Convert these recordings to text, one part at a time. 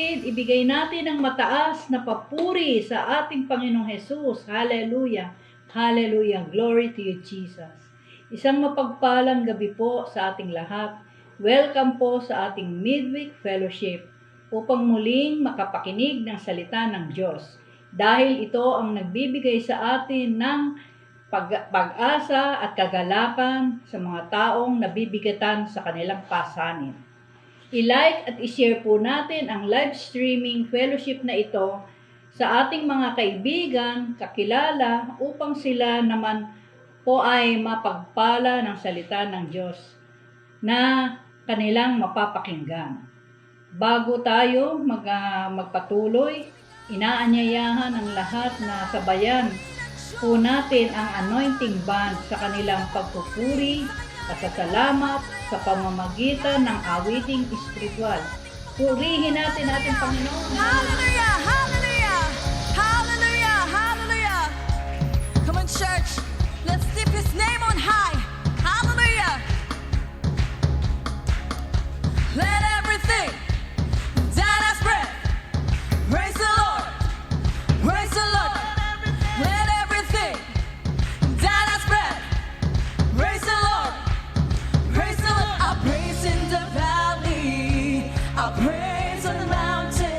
kapatid, ibigay natin ang mataas na papuri sa ating Panginoong Hesus. Hallelujah! Hallelujah! Glory to you, Jesus. Isang mapagpalang gabi po sa ating lahat. Welcome po sa ating midweek fellowship upang muling makapakinig ng salita ng Diyos. Dahil ito ang nagbibigay sa atin ng pag-asa at kagalakan sa mga taong nabibigatan sa kanilang pasanin. I-like at i-share po natin ang live streaming fellowship na ito sa ating mga kaibigan, kakilala, upang sila naman po ay mapagpala ng salita ng Diyos na kanilang mapapakinggan. Bago tayo magpatuloy, inaanyayahan ang lahat na sabayan po natin ang anointing band sa kanilang pagpupuri, pasasalamat sa pamamagitan ng awiting espiritual. Purihin natin ating Panginoon. Hallelujah! Hallelujah! Hallelujah! Hallelujah! Come on, church. Let's lift His name on high. Hallelujah! Let everything that has breath praise the Lord. Praise the Lord. Let everything that has breath praise the Lord. Praise the Lord. I praise in the valley. I praise on the mountain.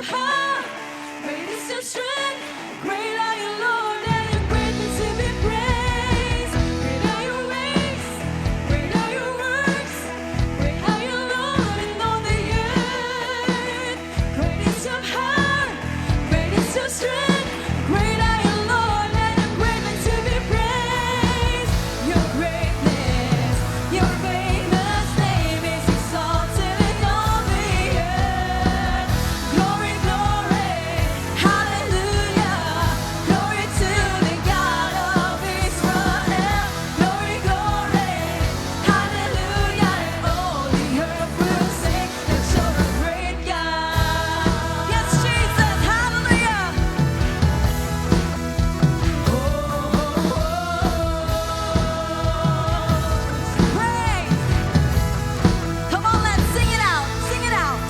of power, great is your strength. Great are you, Lord, and you're greatly to be praised. Great are your ways, great are your works. Great are you, Lord, in all the earth. Great is your power, great is your strength. Great are you, Lord, and you're greatly to be praised. Your greatness, your famous name is exalted in all the earth. Glory, glory, hallelujah. Glory to the God of Israel. Glory, glory, hallelujah. And all the earth will sing that you're a great God. Yes, Jesus, hallelujah. Praise. Come on, let's sing it out. Sing it out.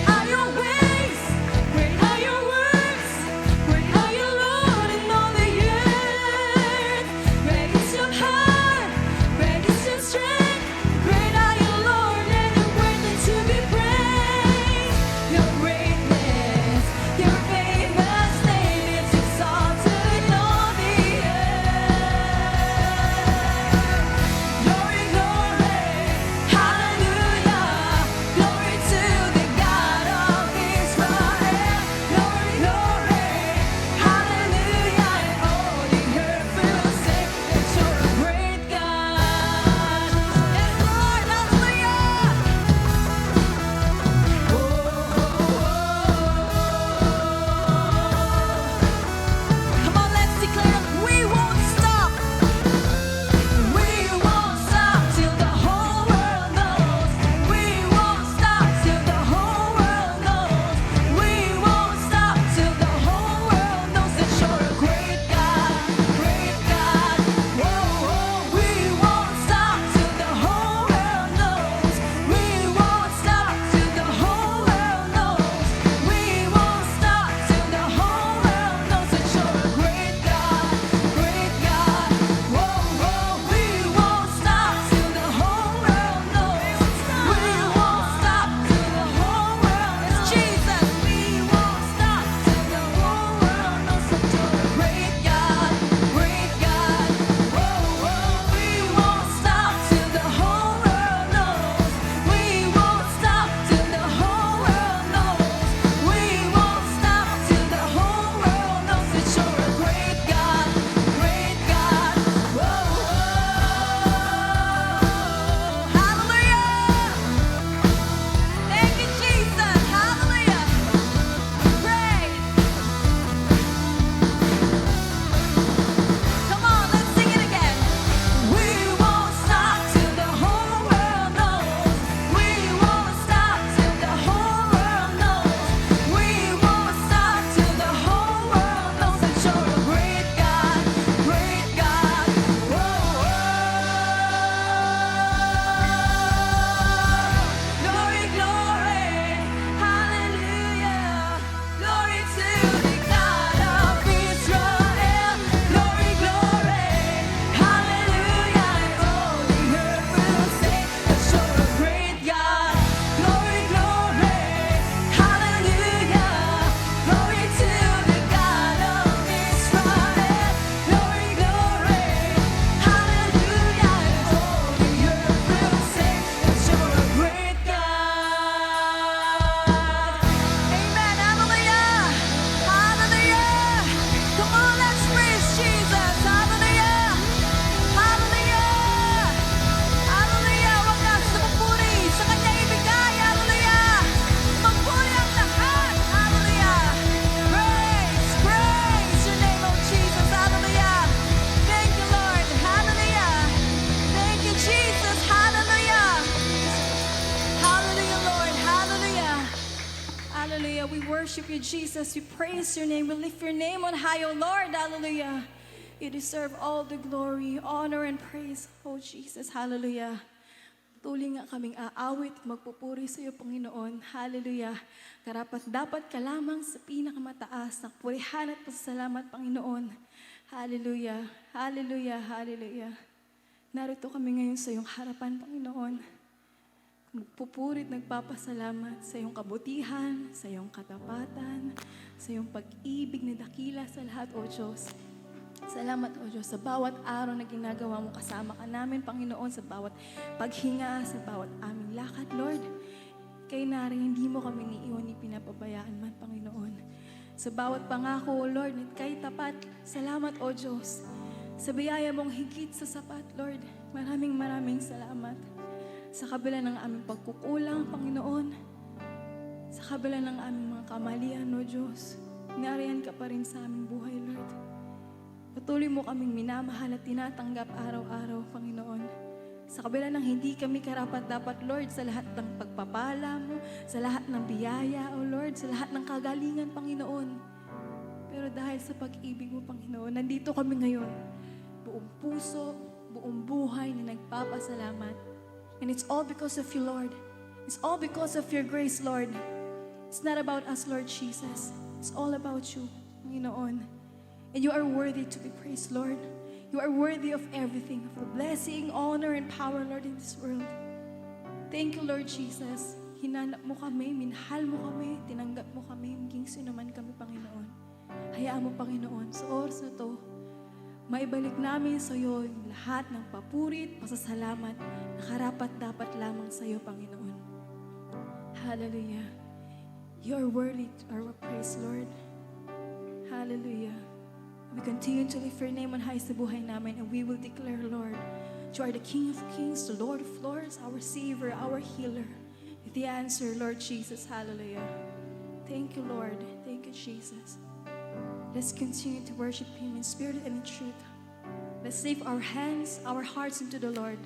Are your ways, great are your works, great are you, Lord, in all the earth. Great is your power, great is your strength. Great are you, Lord, and you're worthy to be praised. Your greatness, your famous name is exalted in all the earth. Glory, glory, hallelujah. Glory to the God of Israel. Glory, glory, hallelujah. And all the earth will sing that you're a great God. Yes, Lord, hallelujah. Come on, let's declare we won't stop. We won't stop till the whole world knows. We won't stop till the whole world knows. We won't stop till the whole world knows that you're a great God, great God. Whoa, whoa. We won't stop till the whole world knows. We won't stop till the whole world knows. We won't stop till the whole world knows that you're a great God, great God. Whoa, whoa. We won't stop till the whole world knows. We won't stop till the whole world knows. Jesus, we won't stop till the whole world knows that you're a great God, great God. Whoa, whoa. We won't stop till the whole world knows. We won't stop till the whole world knows. We won't stop till the whole world knows that you're a great God, great God. Whoa, hallelujah. Thank you, Jesus. Hallelujah. Praise. Come on, let's sing it again. We won't stop till the whole world knows. We won't stop till the whole world knows. We won't stop till the whole world knows that you're a great God, great God. Whoa, glory, glory, hallelujah. Glory to the God of Israel. Glory, glory, hallelujah. And all the earth will sing that you're a great God. Glory, glory, hallelujah. Glory to the God of Israel. Glory, glory, hallelujah. And all the earth will sing that you're a great God. Amen. Hallelujah. Hallelujah. Come on, let's praise Jesus. Hallelujah. Hallelujah. Hallelujah. Wagas na magpuri sa kanya ibigay. Hallelujah. Magpuri ang lahat. Hallelujah. Praise, praise your name, oh Jesus. Hallelujah. Thank you, Lord. Hallelujah. Thank you, Jesus. Hallelujah. Hallelujah, Lord. Hallelujah. Hallelujah. We worship you, Jesus. We praise your name. We lift your name on high, O Lord. Hallelujah. You deserve all the glory, honor, and praise, oh Jesus. Hallelujah. Tuloy nga kaming aawit, magpupuri sa iyo, Panginoon. Hallelujah. Karapat dapat ka lamang sa pinakamataas ng purihan at pasasalamat, Panginoon. Hallelujah. Hallelujah. Hallelujah. Narito kami ngayon sa iyong harapan, Panginoon. magpupurit, nagpapasalamat sa iyong kabutihan, sa iyong katapatan, sa iyong pag-ibig na dakila sa lahat, O Diyos. Salamat, O Diyos, sa bawat araw na ginagawa mo kasama ka namin, Panginoon, sa bawat paghinga, sa bawat aming lakad, Lord. Kay naring hindi mo kami niiwan, ni pinapabayaan man, Panginoon. Sa bawat pangako, O Lord, at kay tapat, salamat, O Diyos. Sa biyaya mong higit sa sapat, Lord, maraming salamat. Sa kabila ng aming pagkukulang, Panginoon, sa kabila ng aming mga kamalian, O Diyos, nariyan ka pa rin sa aming buhay, Lord. Patuloy mo kaming minamahal at tinatanggap araw-araw, Panginoon. Sa kabila ng hindi kami karapat-dapat, Lord, sa lahat ng pagpapala mo, sa lahat ng biyaya, O Lord, sa lahat ng kagalingan, Panginoon. Pero dahil sa pag-ibig mo, Panginoon, nandito kami ngayon, buong puso, buong buhay na nagpapasalamat. And it's all because of you, Lord. It's all because of your grace, Lord. It's not about us, Lord Jesus. It's all about you, Panginoon. And you are worthy to be praised, Lord. You are worthy of everything, of the blessing, honor, and power, Lord, in this world. Thank you, Lord Jesus. Hinanap mo kami, minahal mo kami, tinanggap mo kami, maging sino man kami, Panginoon. Hayaan mo, Panginoon, sa oras na to, maibalik namin sa iyo yung lahat ng papurit, pasasalamat, na karapat-dapat lamang sa iyo, Panginoon. Hallelujah. You are worthy to our praise, Lord. Hallelujah. We continue to lift your name on high sa buhay namin, and we will declare, Lord, you are the King of Kings, the Lord of Lords, our Savior, our Healer. The answer, Lord Jesus. Hallelujah. Thank you, Lord. Thank you, Jesus. Let's continue to worship Him in spirit and in truth. Let's lift our hands, our hearts into the Lord.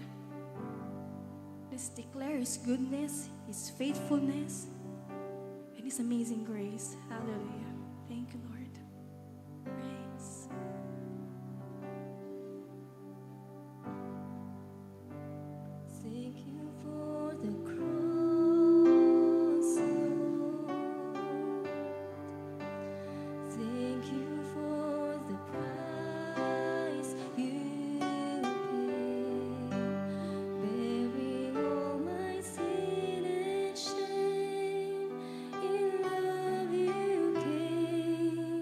Let's declare His goodness, His faithfulness, and His amazing grace. Hallelujah. Thank you, Lord. Praise. Thank you for the cross, Lord. Thank you for the price you paid, bearing all my sin and shame. In love you came.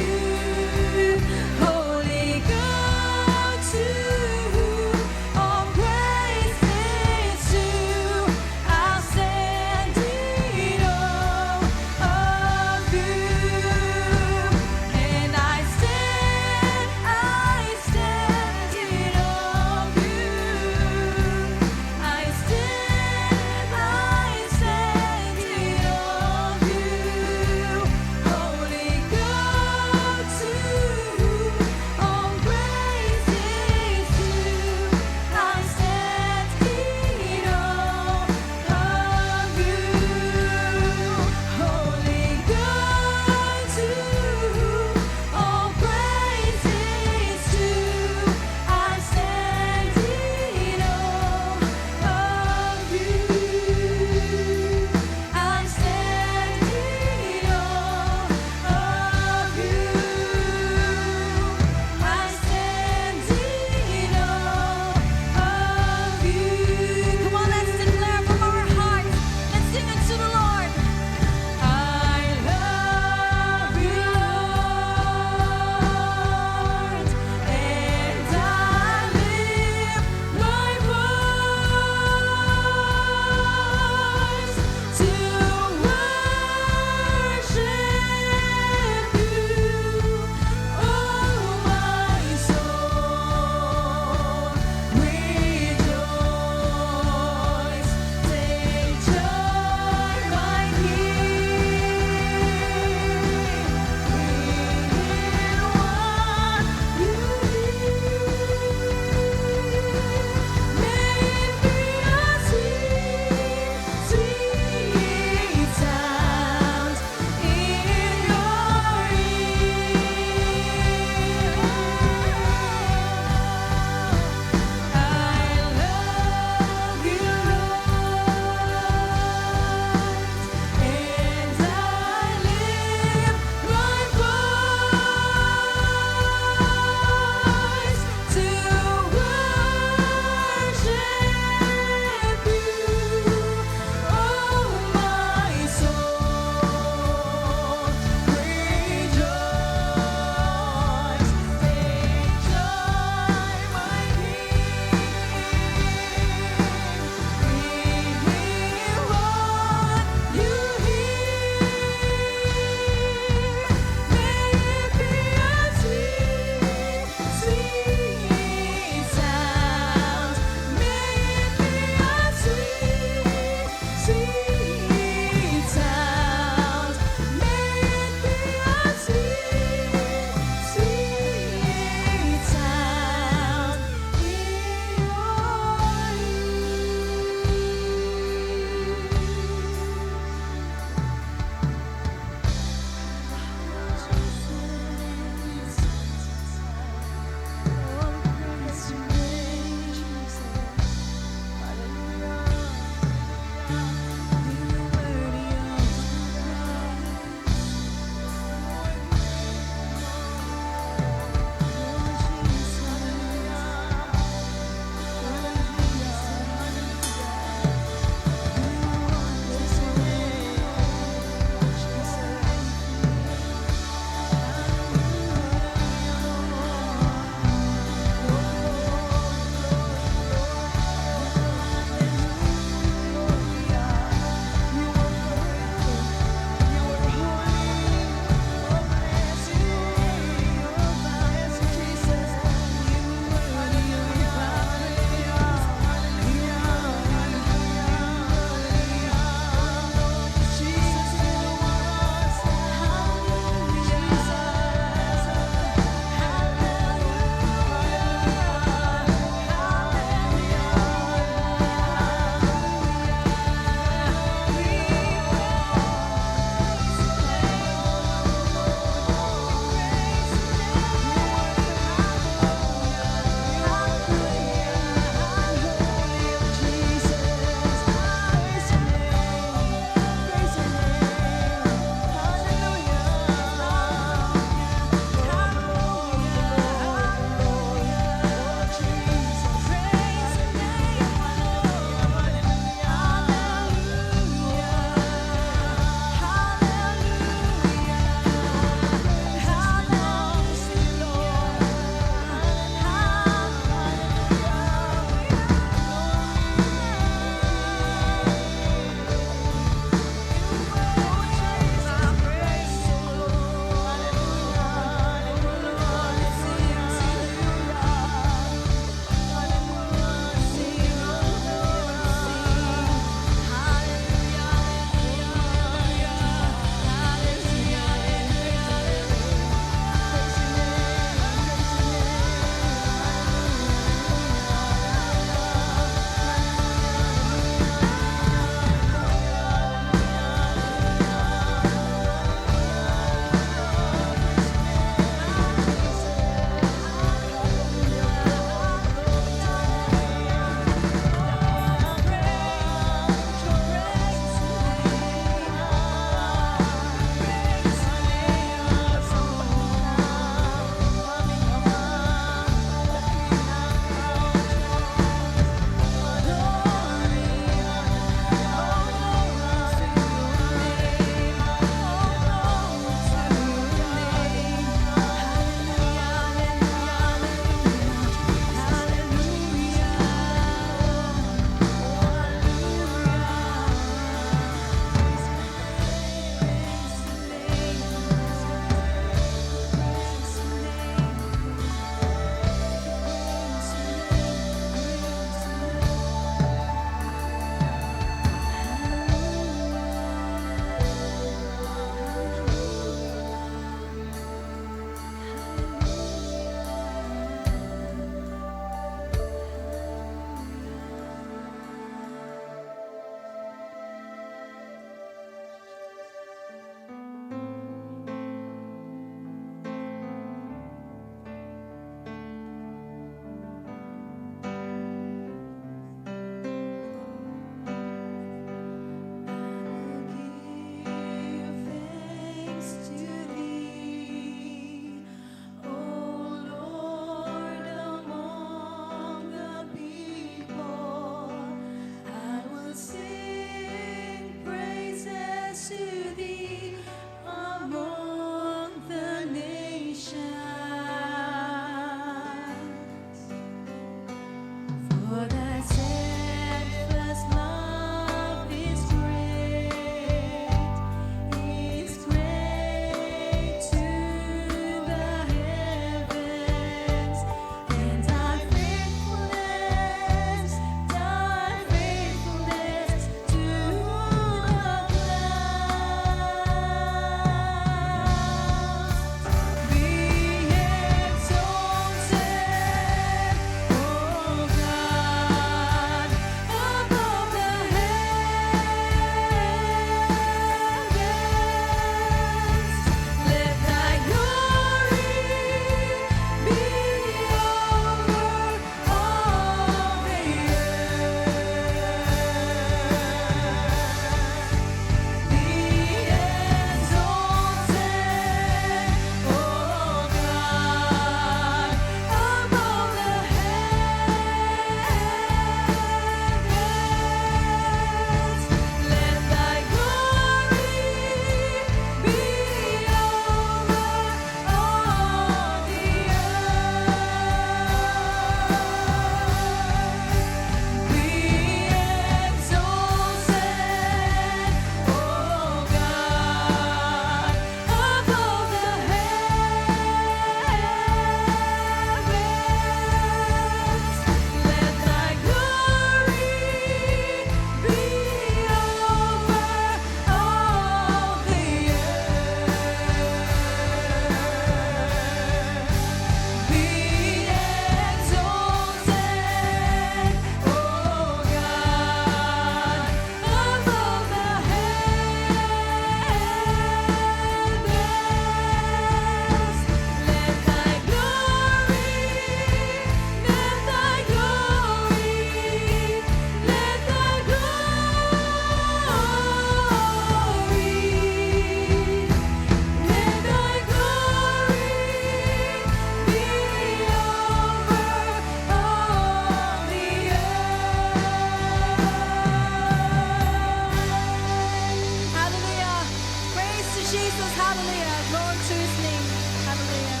Hallelujah. Glory to His name. Hallelujah.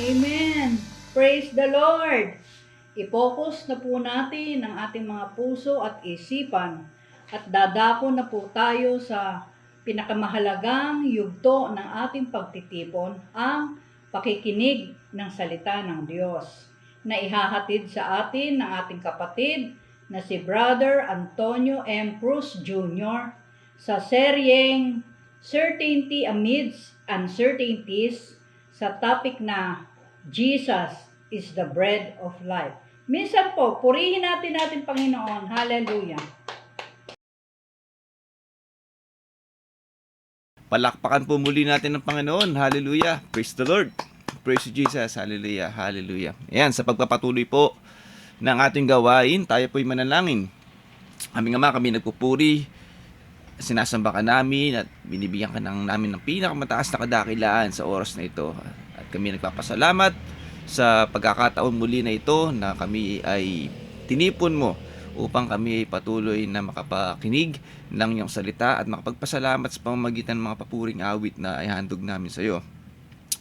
Amen. Praise the Lord. I-focus na po natin ang ating mga puso at isipan at dadako na po tayo sa pinakamahalagang yugto ng ating pagtitipon, ang pakikinig ng salita ng Diyos na ihahatid sa atin ng ating kapatid na si Brother Antonio M. Cruz Jr. sa seryeng Certainty Amidst Uncertainties sa topic na Jesus is the bread of life. Minsan po, purihin natin Panginoon. Hallelujah. Palakpakan po muli natin ng Panginoon. Hallelujah. Praise the Lord. Praise Jesus. Hallelujah. Hallelujah. Ayan, sa pagpapatuloy po ng ating gawain, tayo po'y manalangin. Aming Ama, kami nagpupuri, sinasamba ka namin at binibigyan ka namin ng pinakamataas na kadakilaan sa oras na ito. At kami nagpapasalamat sa pagkakataon muli na ito na kami ay tinipon mo upang kami ay patuloy na makapakinig ng iyong salita at makapagpasalamat sa pamamagitan ng mga papuring awit na ihandog namin sa iyo.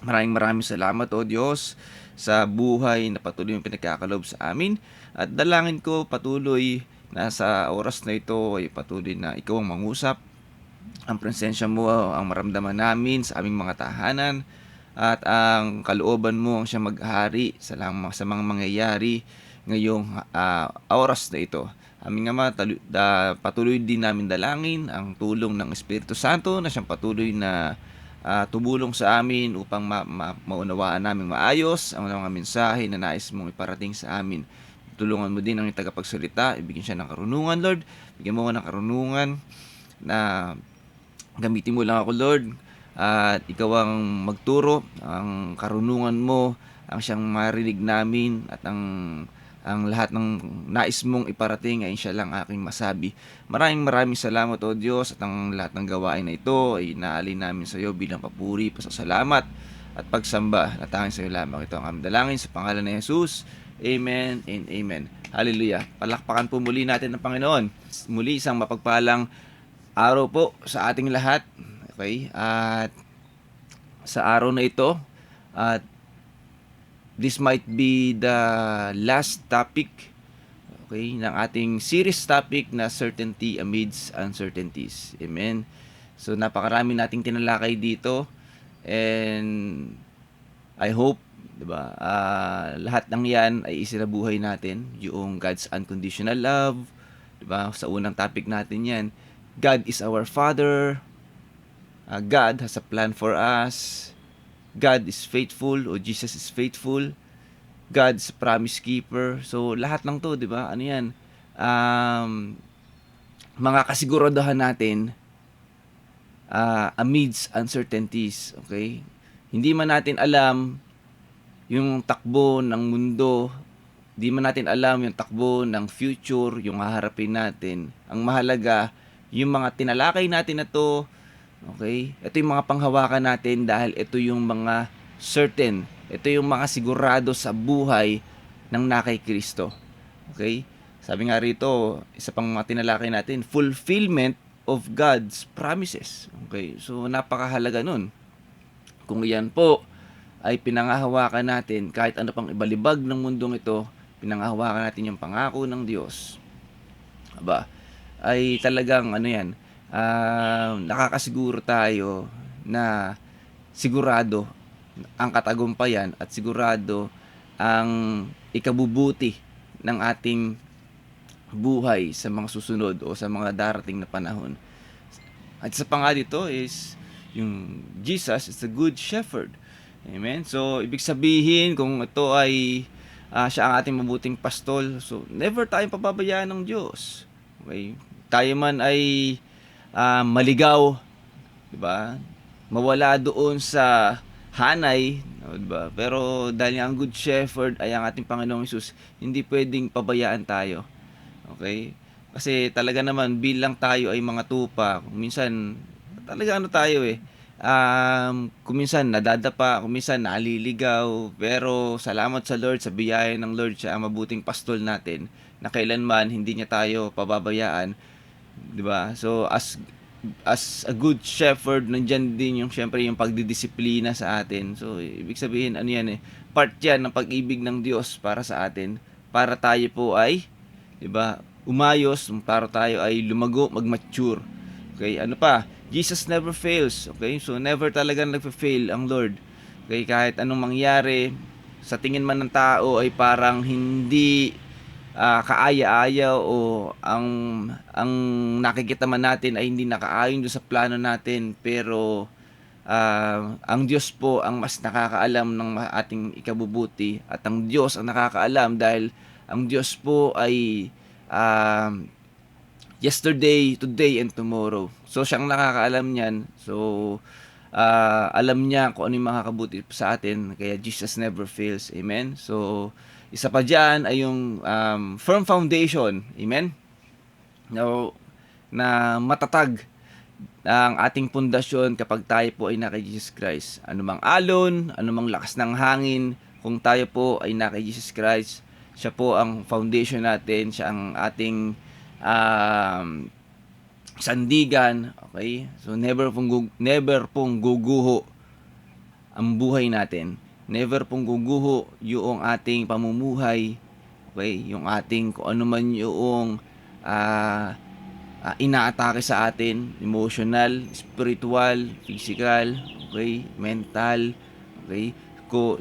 Maraming salamat, O Diyos, sa buhay na patuloy yung pinagkakalob sa amin. At dalangin ko patuloy na sa oras na ito ay patuloy na ikaw ang mangusap. Ang presensya mo ang maramdaman namin sa aming mga tahanan. At ang kalooban mo ang siya maghari sa mga mangyayari ngayong oras na ito. Aming Ama, patuloy din namin dalangin ang tulong ng Espiritu Santo na siyang patuloy na tumulong sa amin upang maunawaan namin maayos ang mga mensahe na nais mong iparating sa amin. Tulungan mo din ang tagapagsalita, ibigyan siya ng karunungan, Lord. Bigyan mo ng karunungan na gamitin mo lang ako, Lord. At ikaw ang magturo, ang karunungan mo ang siyang marinig namin at ang lahat ng nais mong iparating ay siya lang aking masabi. Maraming salamat, O Diyos, at ang lahat ng gawain na ito ay naalin namin sa iyo bilang papuri, pasasalamat at pagsamba na tanging sa iyo lamang. Ito ang aming dalangin sa pangalan ni Jesus. Amen and amen. Hallelujah. Palakpakan po muli natin ng Panginoon. Muli isang mapagpalang araw po sa ating lahat. Okay? At sa araw na ito, at this might be the last topic, okay, ng ating series topic na Certainty Amidst Uncertainties. Amen. So napakarami nating tinalakay dito, and I hope, 'di ba? Lahat ng 'yan ay isinabuhay natin, yung God's unconditional love, 'di ba? Sa unang topic natin 'yan. God is our Father. God has a plan for us. God is faithful, o Jesus is faithful. God's promise keeper. So lahat ng 'to, 'di ba? Ano 'yan? Mga kasiguraduhan natin amidst uncertainties, okay? Hindi man natin alam yung takbo ng mundo, hindi man natin alam yung takbo ng future, yung haharapin natin. Ang mahalaga, yung mga tinalakay natin na 'to, okay? Ito yung mga panghawakan natin dahil ito yung mga certain. Ito yung mga sigurado sa buhay ng nakay Kristo. Okay? Sabi nga rito, isa pang mga tinalakay natin, fulfillment of God's promises. Okay? So, napakahalaga nun. Kung iyan po ay pinangahawakan natin, kahit ano pang ibalibag ng mundong ito, pinangahawakan natin yung pangako ng Diyos. Aba, ay talagang ano yan, nakakasiguro tayo na sigurado ang katagumpayan at sigurado ang ikabubuti ng ating buhay sa mga susunod o sa mga darating na panahon. At isa pa nga dito is yung Jesus is the good shepherd. Amen? So, ibig sabihin kung ito ay siya ang ating mabuting pastol, so never tayong pababayaan ng Diyos. Okay? Tayo man ay maligaw, 'di ba? Mawala doon sa hanay, 'di ba? Pero dahil ang good shepherd ay ang ating Panginoong Hesus, hindi pwedeng pabayaan tayo. Okay? Kasi talaga naman bilang tayo ay mga tupa, minsan talaga tayo kung minsan nadadapa, kung minsan naliligaw, pero salamat sa Lord, sa biyaya ng Lord, siya ang mabuting pastol natin na kailanman hindi niya tayo pababayaan, 'di ba? So as as a good shepherd, nandyan din yung syempre yung pagdidisiplina sa atin. So, ibig sabihin, ano yan part yan ng pag-ibig ng Diyos para sa atin. Para tayo po ay, di ba, umayos, para tayo ay lumago, mag-mature. Okay, ano pa? Jesus never fails. Okay, so never talagang nagfa-fail ang Lord. Okay, kahit anong mangyari, sa tingin man ng tao ay parang hindi kaaya-aya o ang nakikita man natin ay hindi nakaayon doon sa plano natin, pero ang Diyos po ang mas nakakaalam ng ating ikabubuti, at ang Diyos ang nakakaalam dahil ang Diyos po ay yesterday, today, and tomorrow. So siyang nakakaalam niyan. So alam niya kung ano yung makakabuti sa atin, kaya Jesus never fails. Amen. So isa pa dyan ay yung firm foundation. Amen. Now, na matatag ang ating pundasyon kapag tayo po ay naka Jesus Christ. Anumang alon, anumang lakas ng hangin, kung tayo po ay naka Jesus Christ, siya po ang foundation natin, siya ang ating sandigan. Okay? So never pong guguho ang buhay natin. Never pong guguho yung ating pamumuhay. Okay? Yung ating kung ano man yung inaatake sa atin, emotional, spiritual, physical, okay, mental, okay.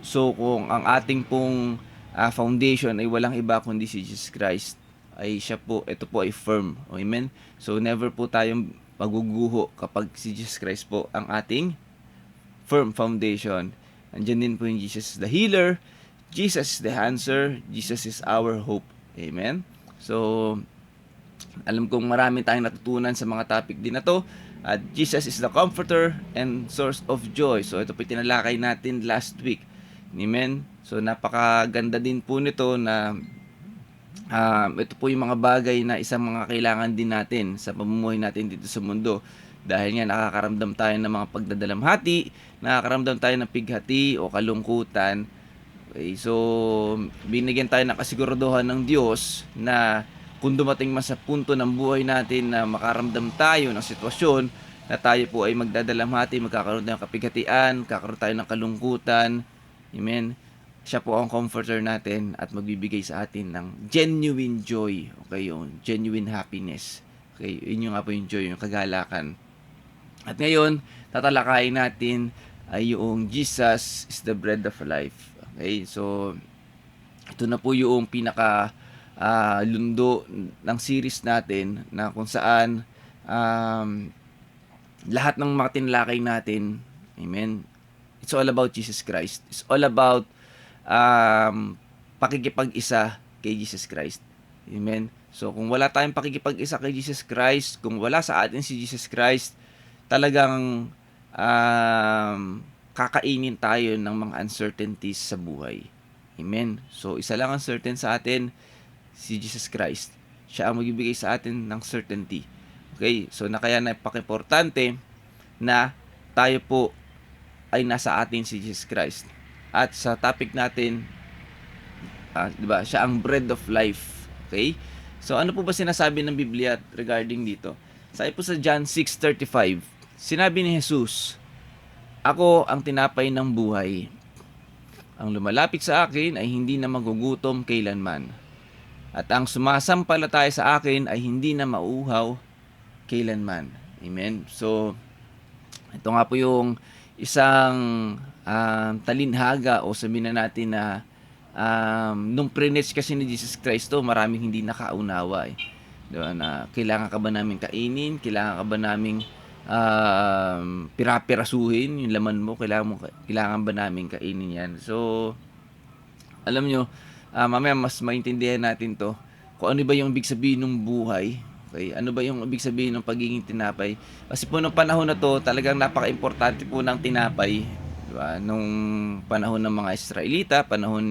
So kung ang ating pong foundation ay walang iba kundi si Jesus Christ, ay siya po, ito po ay firm. Amen. So never po tayong maguguho kapag si Jesus Christ po ang ating firm foundation. Andiyan din po yung Jesus the healer, Jesus is the answer, Jesus is our hope. Amen. So alam kong marami tayong natutunan sa mga topic din na to. At Jesus is the comforter and source of joy. So ito po tinalakay natin last week. Amen. So napakaganda din po nito na ito po yung mga bagay na isang mga kailangan din natin sa pamumuhay natin dito sa mundo. Dahil nga nakakaramdam tayo ng mga pagdadalamhati, nakakaramdam tayo ng pighati o kalungkutan. Okay, so binigyan tayo ng kasiguraduhan ng Diyos na kung dumating man sa punto ng buhay natin na makaramdam tayo ng sitwasyon na tayo po ay magdadalamhati, magkakaroon tayo ng kapighatian, kakaroon tayo ng kalungkutan, amen, siya po ang comforter natin at magbibigay sa atin ng genuine joy, okay, yung genuine happiness. Okay, yun yung nga po yung joy, yung kagalakan. At ngayon, tatalakayin natin ay yung Jesus is the bread of life. Okay, so ito na po yung pinaka lundo ng series natin na kung saan lahat ng mga tinlakay natin, amen, it's all about Jesus Christ. It's all about pakikipag-isa kay Jesus Christ. Amen. So kung wala tayong pakikipag-isa kay Jesus Christ, kung wala sa atin si Jesus Christ, talagang kakainin tayo ng mga uncertainties sa buhay. Amen. So isa lang ang certain sa atin, si Jesus Christ. Siya ang magbibigay sa atin ng certainty. Okay? So na kaya napaka-importante na tayo po ay nasa atin si Jesus Christ. At sa topic natin, di ba, siya ang bread of life. Okay? So ano po ba sinasabi ng Biblia regarding dito? Sabi po sa John 6:35, sinabi ni Jesus, "Ako ang tinapay ng buhay. Ang lumalapit sa akin ay hindi na magugutom kailanman. At ang sumasampalataya sa akin ay hindi na mauuhaw kailanman." Amen. So ito nga po yung isang talinhaga o sabihin na natin na nung pre-preach kasi ni Jesus Christ to, maraming hindi nakaunawa eh. Diba, na kailangan ka ba namin kainin? Kailangan ka ba namin pirapirasuhin yung laman mo? Kailangan ba namin kainin yan? So alam nyo, mamaya mas maintindihan natin to kung ano ba yung ibig sabihin ng buhay. Okay? Ano ba yung ibig sabihin ng pagiging tinapay? Kasi po nung panahon na to, talagang napaka-importante po ng tinapay. Diba? Nung panahon ng mga Israelita, panahon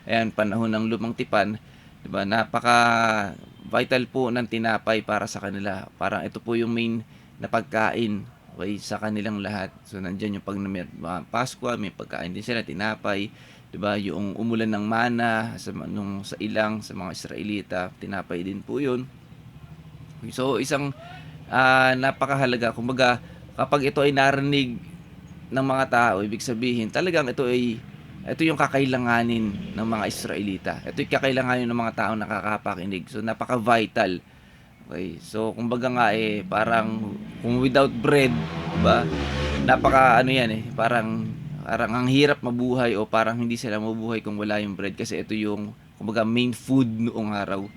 ng Lumang Tipan, diba? Napaka-vital po ng tinapay para sa kanila. Parang ito po yung main na pagkain, okay, sa kanilang lahat. So nandiyan yung pag Pasko, may pagkain din sila, tinapay. Diba? Yung umulan ng mana sa ilang sa mga Israelita, tinapay din po yun. So isang napakahalaga. Kumbaga, kapag ito ay narinig ng mga tao, ibig sabihin, talagang ito yung kakailanganin ng mga Israelita. Ito yung kakailanganin ng mga taong nakakapakinig. So, napaka-vital. Okay. So, kumbaga nga parang kung without bread, diba? Napaka ano yan parang ang hirap mabuhay o parang hindi sila mabuhay kung wala yung bread kasi ito yung kumbaga main food noong araw.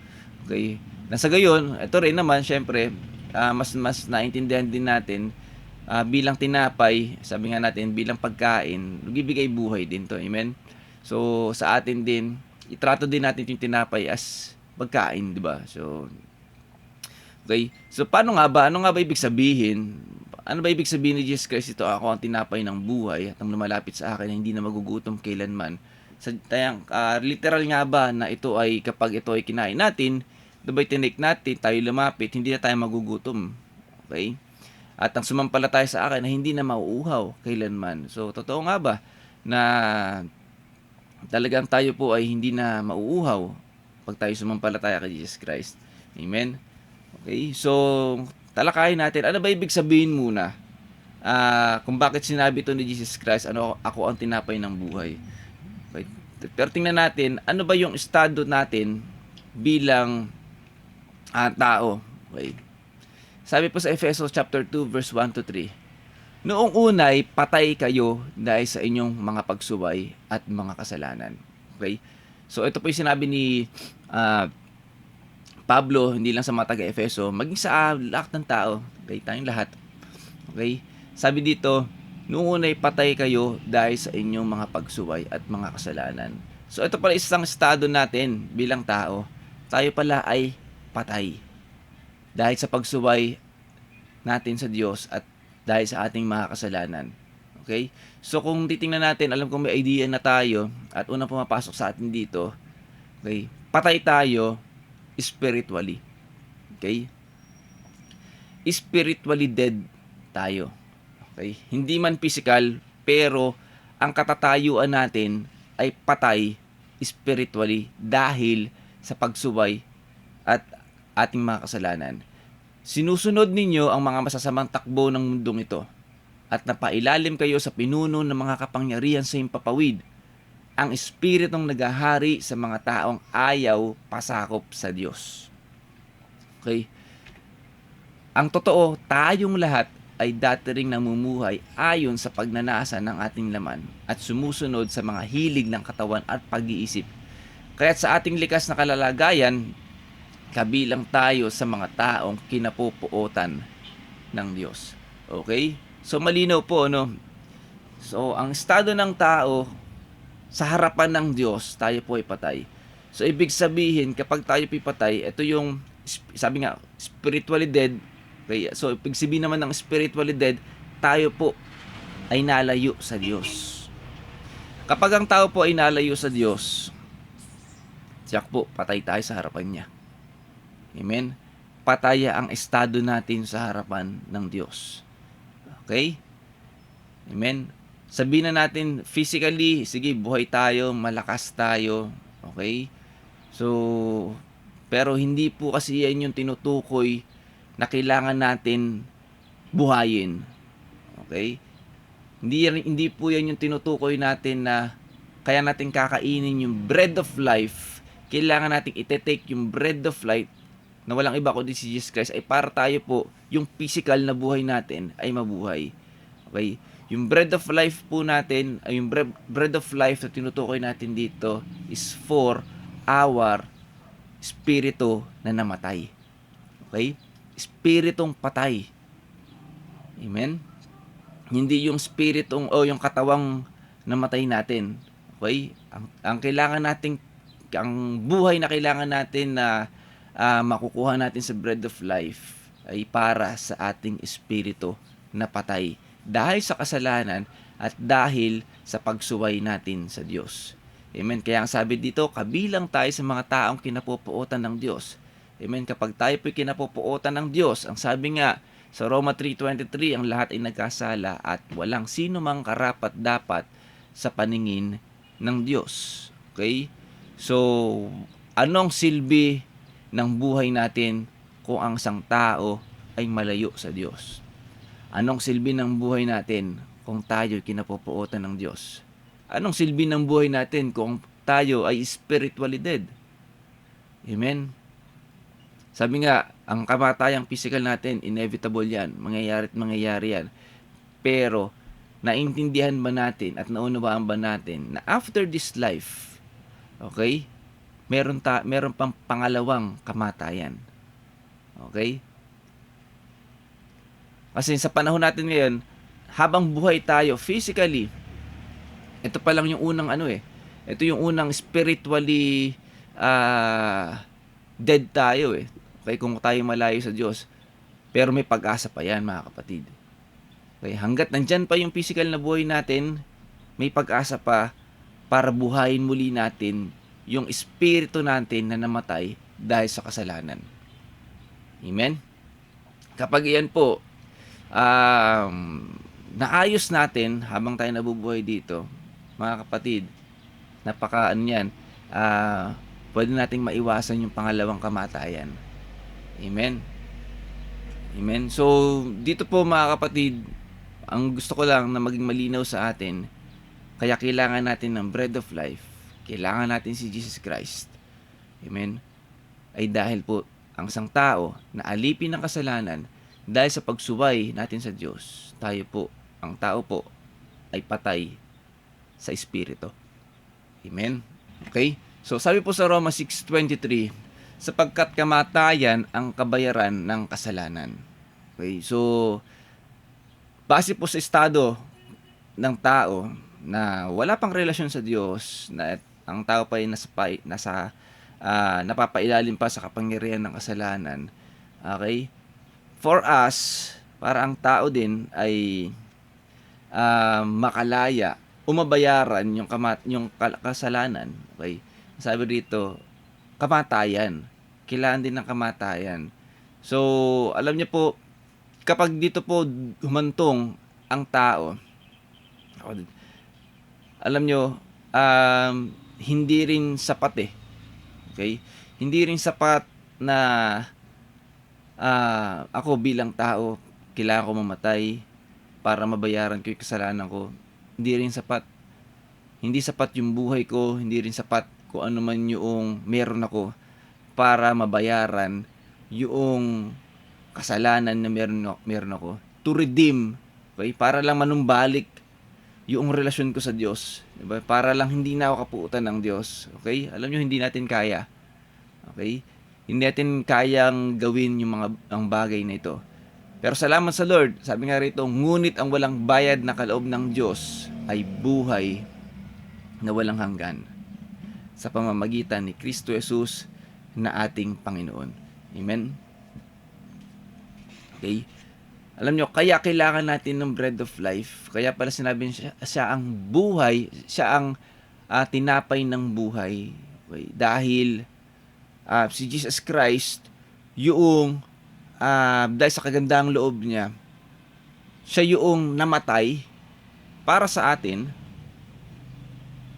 Okay. Nasa gayon, ito rin naman syempre mas naintindihan din natin bilang tinapay, sabi nga natin bilang pagkain, nagbibigay buhay din to. Amen. So sa atin din, itrato din natin yung tinapay as pagkain, di ba? So okay. So paano nga ba? Ano nga ba ibig sabihin? Ano ba ibig sabihin ni Jesus Christ ito? Ako ang tinapay ng buhay at ang lumalapit sa akin na hindi na magugutom kailanman. Sa literal nga ba na ito ay kapag ito ay kinain natin, dabay tinik natin, tayo lumapit, hindi na tayo magugutom. Okay? At ang sumampalataya sa akin na hindi na mauuhaw kailanman. So, totoo nga ba na talagang tayo po ay hindi na mauuhaw pag tayo sumampalataya kay Jesus Christ? Amen? Okay? So, talakayin natin. Ano ba ibig sabihin muna? Kung bakit sinabi ito ni Jesus Christ, ako ang tinapay ng buhay. Okay? Pero tingnan natin, ano ba yung estado natin bilang tao? Okay? Sabi po sa Efesos chapter 2 verse 1 to 3. Noong unay patay kayo dahil sa inyong mga pagsuway at mga kasalanan. Okay? So ito po yung sinabi ni Pablo, hindi lang sa mga taga-Efeso, maging sa lahat ng tao, okay, tayong lahat. Okay? Sabi dito, noong unay patay kayo dahil sa inyong mga pagsuway at mga kasalanan. So ito pala isang estado natin bilang tao. Tayo pala ay patay dahil sa pagsuway natin sa Diyos at dahil sa ating mga kasalanan. Okay? So kung titingnan natin, alam kong may idea na tayo at unang pumapasok sa atin dito, okay, patay tayo spiritually. Okay? Spiritually dead tayo. Okay? Hindi man physical, pero ang katatayuan natin ay patay spiritually dahil sa pagsuway at ating mga kasalanan. Sinusunod ninyo ang mga masasamang takbo ng mundong ito at napailalim kayo sa pinuno ng mga kapangyarihan sa himpapawid, ang espiritong naghahari sa mga taong ayaw pasakop sa Diyos. Okay? Ang totoo, tayong lahat ay dati ring namumuhay ayon sa pagnanasa ng ating laman at sumusunod sa mga hilig ng katawan at pag-iisip. Kaya't sa ating likas na kalalagayan, kabilang tayo sa mga taong kinapupuotan ng Diyos. Okay? So malinaw po, no? So ang estado ng tao sa harapan ng Diyos, tayo po ay patay. So ibig sabihin, kapag tayo po ay patay, ito yung, sabi nga, spiritually dead. Okay? So ibig sabihin naman ng spiritually dead, tayo po ay nalayo sa Diyos. Kapag ang tao po ay nalayo sa Diyos, siyak po, patay tayo sa harapan niya. Amen? Pataya ang estado natin sa harapan ng Diyos. Okay? Amen? Sabihin na natin physically, sige, buhay tayo, malakas tayo. Okay? So, pero hindi po kasi yan yung tinutukoy na kailangan natin buhayin. Okay? Hindi po yan yung tinutukoy natin na kaya natin kakainin yung bread of life. Kailangan natin ite-take yung bread of life na walang iba kundi si Jesus Christ ay para tayo po yung physical na buhay natin ay mabuhay. Okay? Yung bread of life po natin, ay yung bread of life na tinutukoy natin dito is for our spirito na namatay. Okay? Spiritong patay. Amen? Hindi yung spiritong o yung katawang namatay natin. Okay? Ang kailangan nating, ang buhay na kailangan natin na makukuha natin sa bread of life ay para sa ating espiritu na patay dahil sa kasalanan at dahil sa pagsuway natin sa Diyos. Amen. Kaya ang sabi dito, kabilang tayo sa mga taong kinapupuotan ng Diyos. Amen. Kapag tayo po'y kinapupuotan ng Diyos, ang sabi nga sa Roma 3:23, ang lahat ay nagkasala at walang sino mang karapat dapat sa paningin ng Diyos. Okay? So, anong silbi ng buhay natin kung ang isang tao ay malayo sa Diyos. Anong silbi ng buhay natin kung tayo kinapupuotan ng Diyos? Anong silbi ng buhay natin kung tayo ay spiritually dead? Amen? Sabi nga, ang kamatayang physical natin, inevitable yan. Mangyayari at mangyayari yan. Pero, naintindihan ba natin at naunawaan ba natin na after this life, okay, meron pang pangalawang kamatayan. Okay? Kasi sa panahon natin ngayon, habang buhay tayo physically, ito pa lang yung unang ito yung unang spiritually dead tayo Okay, kung tayo malayo sa Diyos. Pero may pag-asa pa yan, mga kapatid. Okay, hanggat nandyan pa yung physical na buhay natin, may pag-asa pa para buhayin muli natin yung espiritu natin na namatay dahil sa kasalanan. Amen? Kapag iyan po, naayos natin habang tayo nabubuhay dito, mga kapatid, pwede nating maiwasan yung pangalawang kamatayan. Amen. Amen. So, dito po mga kapatid, ang gusto ko lang na maging malinaw sa atin, kaya kailangan natin ng bread of life, kailangan natin si Jesus Christ. Amen. Ay dahil po, ang isang tao na alipin ng kasalanan, dahil sa pagsuway natin sa Diyos, ang tao po, ay patay sa Espiritu. Amen. Okay? So, sabi po sa Roma 6:23, sapagkat kamatayan ang kabayaran ng kasalanan. Okay? So, base po sa estado ng tao na wala pang relasyon sa Diyos, na ang tao pa ay napapailalim pa sa kapangyarihan ng kasalanan. Okay? For us, para ang tao din ay makalaya, umabayaran yung kasalanan. Okay? Sabi dito, kamatayan. Kailangan din ng kamatayan. So, alam niyo po, kapag dito po humantong ang tao, alam niyo, hindi rin sapat Okay? Hindi rin sapat na ako bilang tao, kailangan ko mamatay para mabayaran ko yung kasalanan ko. Hindi rin sapat. Hindi sapat yung buhay ko, hindi rin sapat kung ano man yung meron ako para mabayaran yung kasalanan na meron ako. To redeem, okay? Para lang manumbalik yung relasyon ko sa Diyos. Diba? Para lang hindi na ako kapuutan ng Diyos. Okay? Alam nyo, hindi natin kaya. Okay? Hindi natin kayang gawin yung ang bagay na ito. Pero salamat sa Lord, sabi nga rito, ngunit ang walang bayad na kaloob ng Diyos ay buhay na walang hanggan sa pamamagitan ni Kristo Jesus na ating Panginoon. Amen? Okay? Alam nyo, kaya kailangan natin ng bread of life. Kaya pala sinabi siya ang buhay, siya ang tinapay ng buhay. Okay? Dahil si Jesus Christ, dahil sa kagandang loob niya, siya yung namatay para sa atin,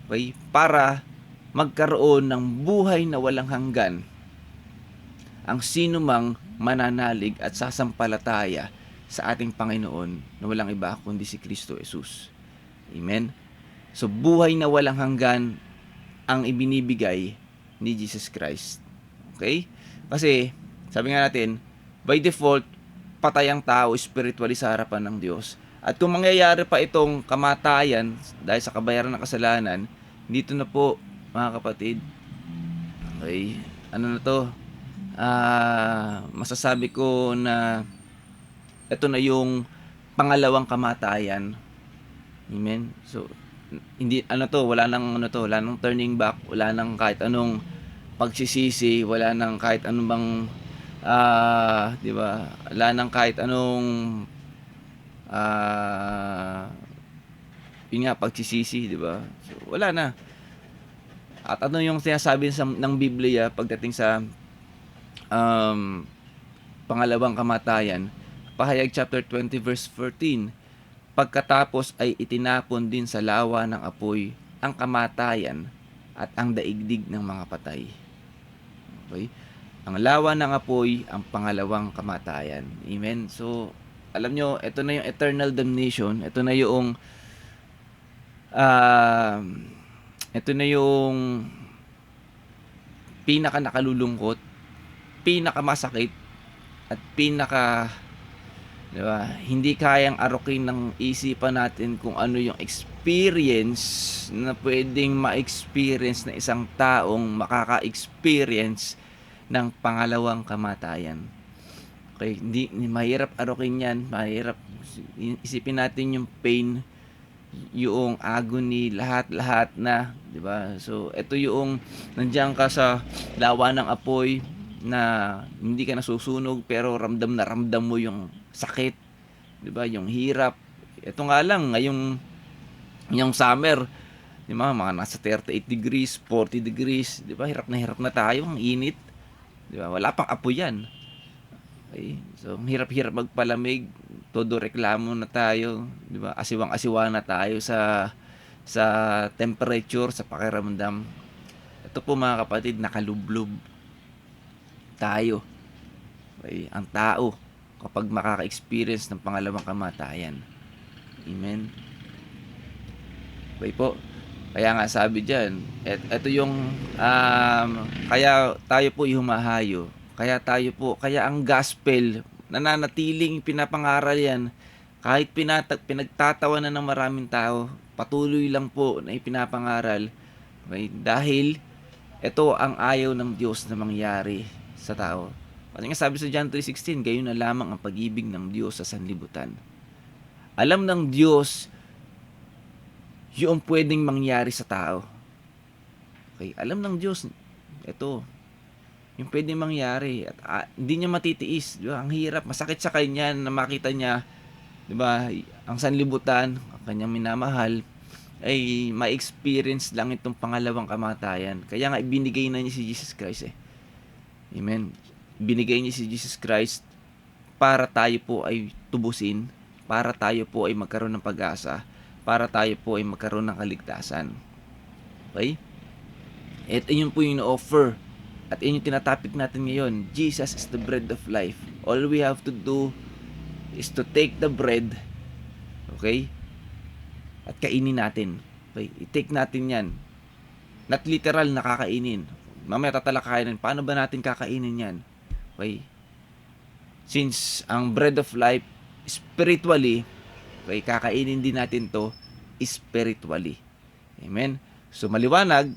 okay? Para magkaroon ng buhay na walang hanggan ang sino mang mananalig at sasampalataya sa ating Panginoon na walang iba kundi si Kristo Jesus. Amen? So, buhay na walang hanggan ang ibinibigay ni Jesus Christ. Okay? Kasi, sabi nga natin, by default, patay ang tao spiritually sa harapan ng Diyos. At kung mangyayari pa itong kamatayan dahil sa kabayaran ng kasalanan, dito na po, mga kapatid, okay, masasabi ko na ito na yung pangalawang kamatayan. Amen. So, wala nang turning back, wala nang kahit anong pagsisisi, wala nang kahit anong bang di ba? Wala nang kahit anong pagsisisi, di ba? So, wala na. At ano yung sinasabi ng Biblia pagdating sa pangalawang kamatayan? Pahayag chapter 20 verse 14. Pagkatapos ay itinapon din sa lawa ng apoy ang kamatayan at ang daigdig ng mga patay. Okay? Ang lawa ng apoy, ang pangalawang kamatayan. Amen. So, alam nyo, ito na yung eternal damnation. Ah, ito na yung pinaka nakalulungkot, pinakamasakit, at di ba, hindi kayang arukin ng isipan natin kung ano yung experience na pwedeng ma-experience na isang taong makaka-experience ng pangalawang kamatayan. Okay, hindi mahirap arukin yan, mahirap isipin natin yung pain, yung agony, lahat-lahat na, 'di ba? So, ito yung nandiyan ka sa lawa ng apoy na hindi ka nasusunog pero ramdam na ramdam mo yung sakit, 'di ba? Yung hirap. Ito nga lang ngayong yung summer, 'di ba? Mga nasa 38 degrees, 40 degrees, 'di ba? Hirap na tayo, ang init. 'Di ba? Wala pang apoy 'yan. Okay? So, ang hirap-hirap magpalamig, todo reklamo na tayo, 'di ba? Asiwang-asiwa na tayo sa temperature, sa pakiramdam. Ito po mga kapatid, nakalublob tayo. Okay? Ang tao kapag makaka-experience ng pangalawang kamatayan. Amen. Okay po. Kaya nga sabi diyan, ito yung kaya tayo po humahayo. Kaya ang gospel, nananatiling pinapangaral yan, kahit pinagtatawanan ng maraming tao, patuloy lang po na ipinapangaral. Okay? Dahil ito ang ayaw ng Diyos na mangyari sa tao. Kasi nga sabi sa John 3:16, gayon na lamang ang pag-ibig ng Diyos sa sanlibutan. Alam ng Diyos yung pwedeng mangyari sa tao. Okay? Alam ng Diyos, ito, yung pwedeng mangyari at hindi niya matitiis, di ba? Ang hirap, masakit sa kanya na makita niya, di ba, ang sanlibutan, ang kanyang minamahal ay ma-experience lang itong pangalawang kamatayan. Kaya nga ibinigay na niya si Jesus Christ eh. Amen. Binigay niya si Jesus Christ para tayo po ay tubusin, para tayo po ay magkaroon ng pag-asa, para tayo po ay magkaroon ng kaligtasan. Okay? Ito yun po yung offer. At yun yung tinatopic natin ngayon. Jesus is the bread of life. All we have to do is to take the bread, okay? At kainin natin. Okay? I-take natin yan. Not literal na kakainin. Mamaya tatalakayin, paano ba natin kakainin yan? Okay? Since ang bread of life, spiritually, okay, kakainin din natin to spiritually. Amen? So, maliwanag,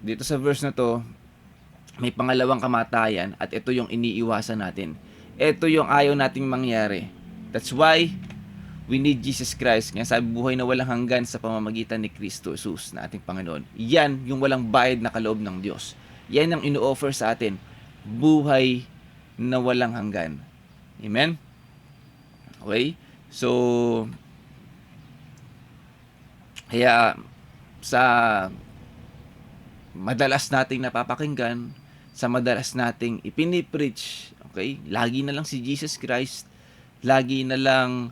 dito sa verse na to, may pangalawang kamatayan at ito yung iniiwasan natin. Ito yung ayaw nating mangyari. That's why we need Jesus Christ. Kaya sabi, buhay na walang hanggan sa pamamagitan ni Kristo Jesus na ating Panginoon. Yan yung walang bayad na kaloob ng Diyos. Yan ang ino-offer sa atin. Buhay na walang hanggan. Amen? Okay? So, kaya sa madalas nating napapakinggan, sa madalas nating ipinipreach, okay? Lagi na lang si Jesus Christ, lagi na lang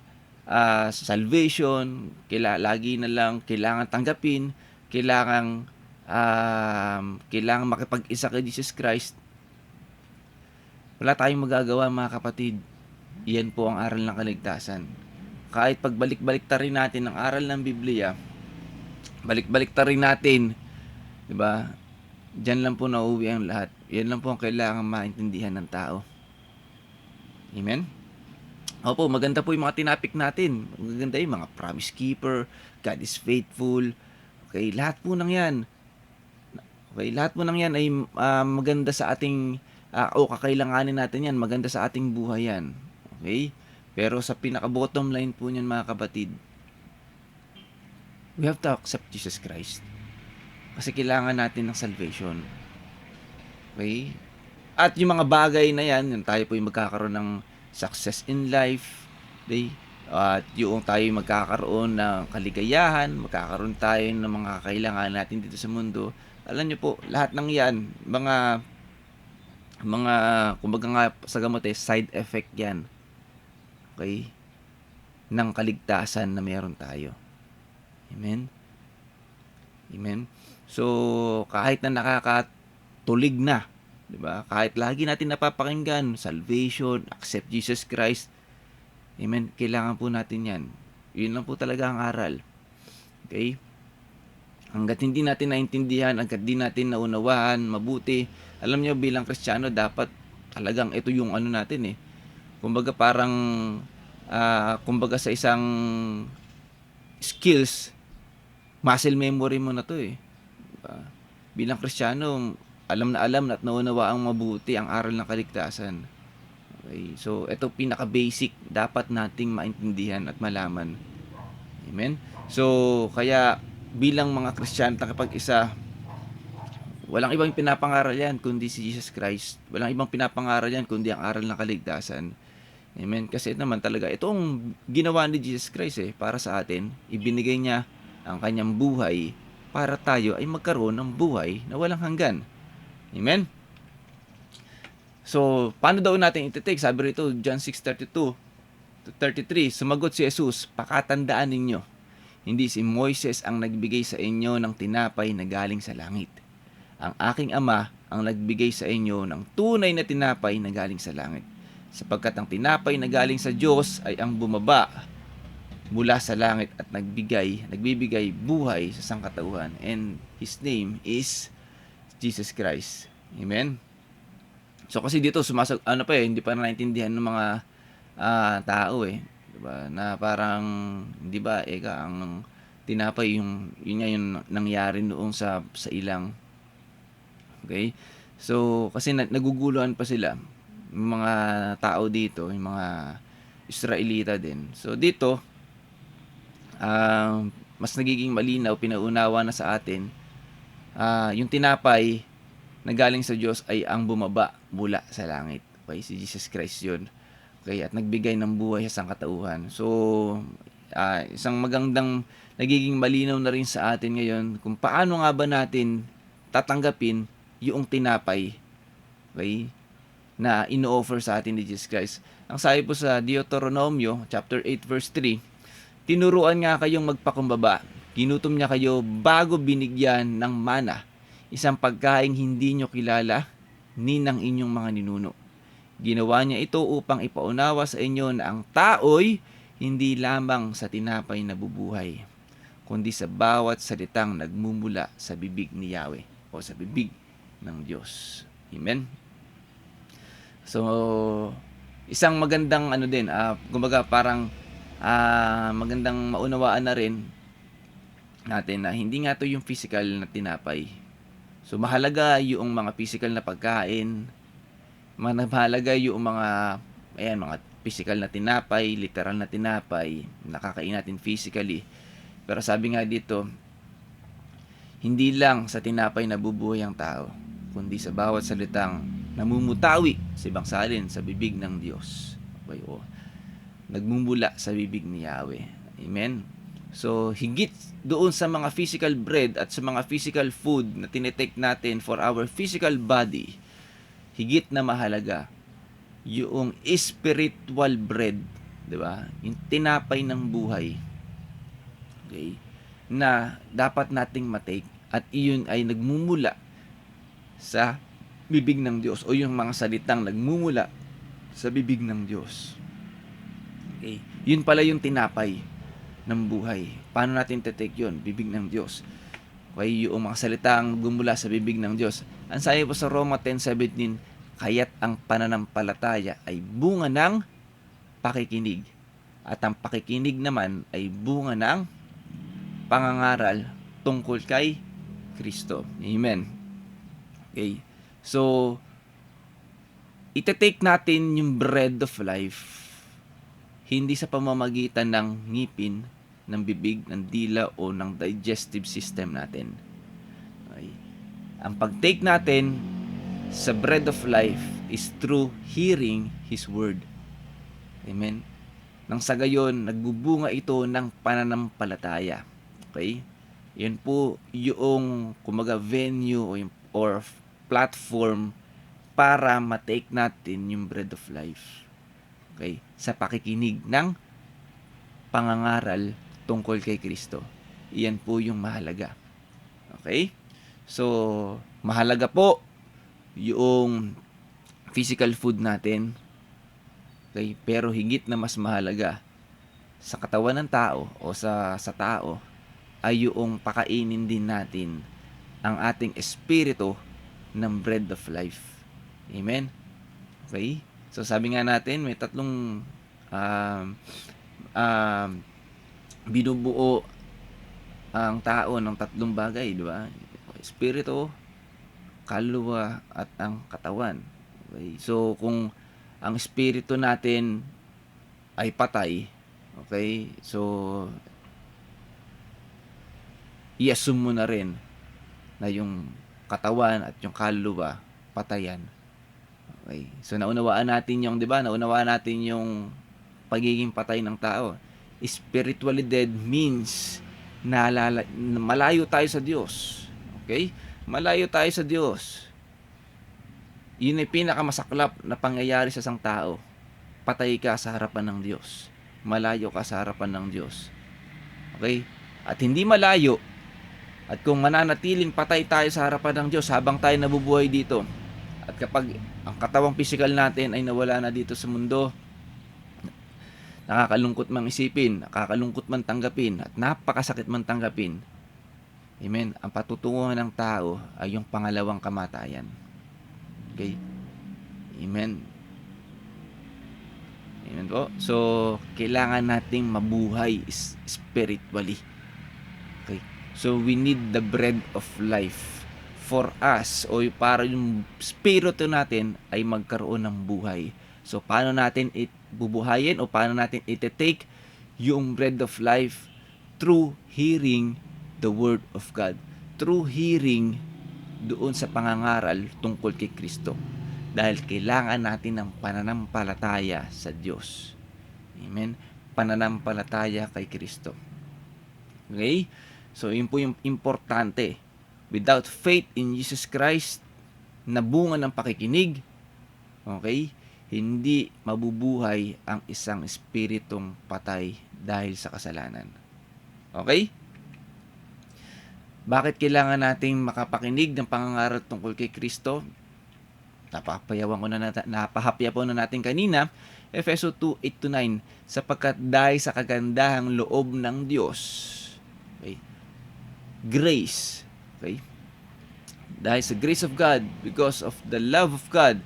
salvation, lagi na lang kailangan tanggapin, kailangan makipag-isa kay Jesus Christ. Wala tayong magagawa mga kapatid. Iyan po ang aral ng kaligtasan. Kahit pagbalik-balik ta rin natin ang aral ng Biblia, balik-balik ta rin natin, di ba? Diyan lang po nauwi ang lahat. Yan lang po ang kailangan maintindihan ng tao. Amen? Opo, maganda po yung mga tinapik natin. Maganda yung mga promise keeper, God is faithful. Okay, lahat po ng yan. Okay, lahat po ng yan ay maganda sa ating, kakailanganin natin yan. Maganda sa ating buhay yan. Okay? Pero sa pinaka-bottom line po niyan mga kapatid, we have to accept Jesus Christ. Kasi kailangan natin ng salvation. Okay? At yung mga bagay na yan, yung tayo po yung magkakaroon ng success in life. Okay? At yung tayo magkakaroon ng kaligayahan, magkakaroon tayo ng mga kailangan natin dito sa mundo. Alam nyo po, lahat ng yan, mga kumbaga nga sa gamot side effect yan. Okay? Ng kaligtasan na meron tayo. Amen? Amen? So, kahit na nakakatulig na, 'Di ba? Kahit lagi natin napapakinggan, salvation, accept Jesus Christ. Amen. Kailangan po natin 'yan. 'Yun lang po talaga ang aral. Okay? Hangga't hindi natin naintindihan, hangga't hindi natin naunawaan mabuti, alam niyo bilang Kristiyano dapat talagang ito yung ano natin eh. Kumbaga parang kumbaga sa isang skills, muscle memory mo na 'to eh. Diba? Bilang Kristiyano, alam na alam at naunawaang mabuti ang aral ng kaligtasan. Okay? So, ito pinaka-basic dapat nating maintindihan at malaman. Amen? So, kaya bilang mga Kristiyano nakapag-isa, walang ibang pinapangaral yan kundi si Jesus Christ. Walang ibang pinapangaral yan kundi ang aral ng kaligtasan. Amen? Kasi naman talaga, itong ginawa ni Jesus Christ para sa atin, ibinigay niya ang kanyang buhay para tayo ay magkaroon ng buhay na walang hanggan. Amen? So, paano daw natin iti-take? Sabi rito, John 6:32-33, sumagot si Jesus, pakatandaan ninyo, hindi si Moises ang nagbigay sa inyo ng tinapay na galing sa langit. Ang aking Ama ang nagbigay sa inyo ng tunay na tinapay na galing sa langit. Sapagkat ang tinapay na galing sa Diyos ay ang bumaba mula sa langit at nagbibigay buhay sa sangkatauhan. And His name is Jesus Christ. Amen? So kasi dito hindi pa naintindihan ng mga tao diba? Na parang hindi ba ang tinapay yun nangyari noong sa ilang. Okay? So kasi naguguluhan pa sila yung mga tao dito, yung mga Israelita din. So dito mas nagiging malinaw, pinaunawa na sa atin yung tinapay na galing sa Diyos ay ang bumaba mula sa langit. Okay? Si Jesus Christ yun. Okay? At nagbigay ng buhay sa sangkatauhan. So, isang magandang nagiging malinaw na rin sa atin ngayon kung paano nga ba natin tatanggapin yung tinapay, okay, na ino-offer sa atin ni Jesus Christ. Ang sabi po sa Deuteronomio chapter 8 verse 3, tinuruan nga kayong magpakumbaba, ginutom niya kayo bago binigyan ng mana, isang pagkaing hindi nyo kilala ni ng inyong mga ninuno. Ginawa niya ito upang ipaunawa sa inyo na ang tao'y hindi lamang sa tinapay na bubuhay, kundi sa bawat salitang nagmumula sa bibig ni Yahweh o sa bibig ng Diyos. Amen? So, isang magandang kumbaga parang magandang maunawaan na rin natin na hindi nga to yung physical na tinapay. So, mahalaga yung mga physical na pagkain, mahalaga yung mga physical na tinapay, literal na tinapay, nakakain natin physically. Pero sabi nga dito, hindi lang sa tinapay nabubuhay ang tao, kundi sa bawat salitang namumutawi sa ibang salin sa bibig ng Diyos. Okay, nagmumula sa bibig ni Yahweh. Amen? So, higit doon sa mga physical bread at sa mga physical food na tinitake natin for our physical body, higit na mahalaga yung spiritual bread, di ba? Yung tinapay ng buhay. Okay? Na dapat nating matake at iyon ay nagmumula sa bibig ng Diyos o yung mga salitang nagmumula sa bibig ng Diyos. Okay? Yun pala yung tinapay ng buhay. Paano natin take yun? Bibig ng Diyos. Okay, yung mga salitang gumula sa bibig ng Diyos. Ang sabi po sa Roma 10:17, kaya't ang pananampalataya ay bunga ng pakikinig. At ang pakikinig naman ay bunga ng pangangaral tungkol kay Kristo. Amen. Okay. So, ite-take natin yung bread of life hindi sa pamamagitan ng ngipin, ng bibig, ng dila o ng digestive system natin. Okay. Ang pag-take natin sa bread of life is through hearing His word. Amen. Nang sa gayon, nagbubunga ito ng pananampalataya. Okay? Yan po yung venue or platform para ma-take natin yung bread of life. Okay? Sa pakikinig ng pangangaral tungkol kay Kristo. Iyan po yung mahalaga. Okay? So, mahalaga po yung physical food natin. Okay? Pero higit na mas mahalaga sa katawan ng tao o sa tao ay yung pakainin din natin ang ating espiritu ng bread of life. Amen? Okay? So sabi nga natin, may tatlong binubuo ang tao ng tatlong bagay, di ba? Espiritu, kaluluwa, at ang katawan. Okay? So kung ang espiritu natin ay patay, okay? So i-assume mo na rin na yung katawan at yung kaluluwa patayan. Okay. So naunawaan natin yung, 'di ba? Naunawaan natin yung pagiging patay ng tao. Spiritually dead means malayo tayo sa Diyos. Okay? Malayo tayo sa Diyos. Yun ay pinakamasaklap na pangyayari sa isang tao. Patay ka sa harapan ng Diyos. Malayo ka sa harapan ng Diyos. Okay? At hindi malayo, at kung mananatiling patay tayo sa harapan ng Diyos habang tayo nabubuhay dito, at kapag ang katawang physical natin ay nawala na dito sa mundo, nakakalungkot mang isipin, nakakalungkot man tanggapin, at napakasakit man tanggapin, amen, ang patutunguhan ng tao ay yung pangalawang kamatayan. Okay? Amen. Amen po. So, kailangan nating mabuhay spiritually. Okay? So, we need the bread of life for us, o para yung spirito natin ay magkaroon ng buhay. So, paano natin bubuhayin o paano natin iti-take yung bread of life? Through hearing the word of God. Through hearing doon sa pangangaral tungkol kay Kristo. Dahil kailangan natin ng pananampalataya sa Diyos. Amen? Pananampalataya kay Kristo. Okay? So, yun po yung importante. Without faith in Jesus Christ, na bunga ng pakikinig, okay, hindi mabubuhay ang isang espiritong patay dahil sa kasalanan. Okay? Bakit kailangan nating makapakinig ng pangangaral tungkol kay Kristo? Napahapya po na natin kanina, Efeso 2:8-9, sapagkat dahil sa kagandahang loob ng Diyos, okay, grace, okay, dahil sa grace of God, because of the love of God,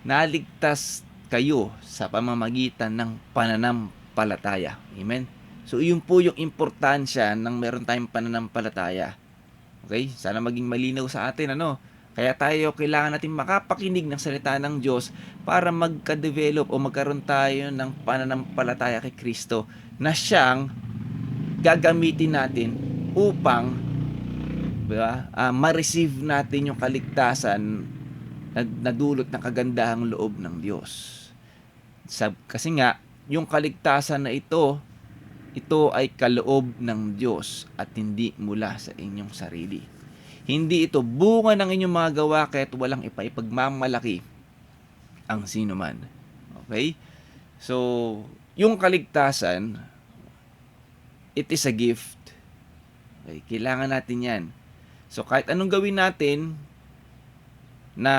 naligtas kayo sa pamamagitan ng pananampalataya. Amen? So, yun po yung importansya ng meron tayong pananampalataya. Okay? Sana maging malinaw sa atin, Kaya tayo kailangan natin makapakinig ng salita ng Diyos para magka-develop o magkaroon tayo ng pananampalataya kay Kristo na siyang gagamitin natin upang ma-receive natin yung kaligtasan na dulot ng kagandahang loob ng Diyos. Kasi nga, yung kaligtasan na ito ay kaloob ng Diyos at hindi mula sa inyong sarili. Hindi ito bunga ng inyong mga gawa kaya't walang ipagmamalaki ang sino man. Okay? So, yung kaligtasan, it is a gift. Okay? Kailangan natin yan. So, kahit anong gawin natin na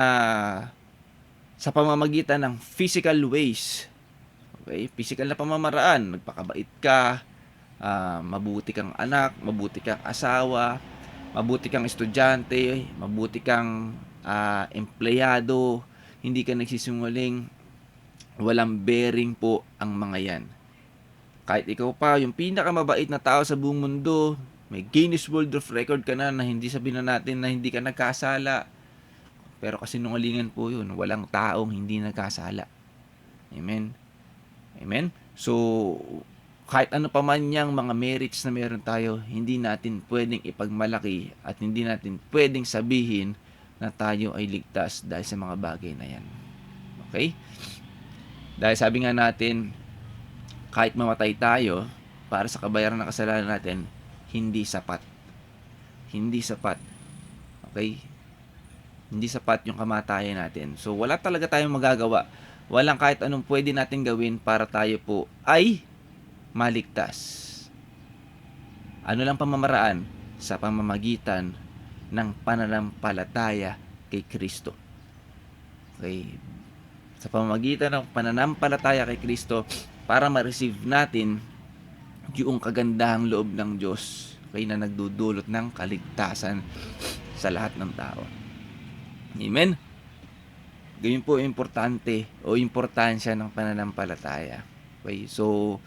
sa pamamagitan ng physical ways, okay? Physical na pamamaraan, magpakabait ka, mabuti kang anak, mabuti kang asawa, mabuti kang estudyante, mabuti kang empleyado, hindi ka nagsisinungaling, walang bearing po ang mga yan. Kahit ikaw pa, yung pinakamabait na tao sa buong mundo, may Guinness World of Record ka na hindi sabihin na natin na hindi ka nagkasala. Pero kasinungalingan po yun. Walang taong hindi nagkasala. Amen? Amen? So, kahit ano pa man niyang mga merits na meron tayo, hindi natin pwedeng ipagmalaki at hindi natin pwedeng sabihin na tayo ay ligtas dahil sa mga bagay na yan. Okay? Dahil sabi nga natin, kahit mamatay tayo para sa kabayaran ng kasalanan natin, hindi sapat. Hindi sapat. Okay? Hindi sapat yung kamatayan natin. So, wala talaga tayong magagawa. Walang kahit anong pwede natin gawin para tayo po ay maligtas. Ano lang pamamaraan? Sa pamamagitan ng pananampalataya kay Kristo. Okay? Sa pamamagitan ng pananampalataya kay Kristo para ma-receive natin yung kagandahang loob ng Diyos, okay, na nagdudulot ng kaligtasan sa lahat ng tao. Amen? Ganyan po importante o importansya ng pananampalataya. Okay? So,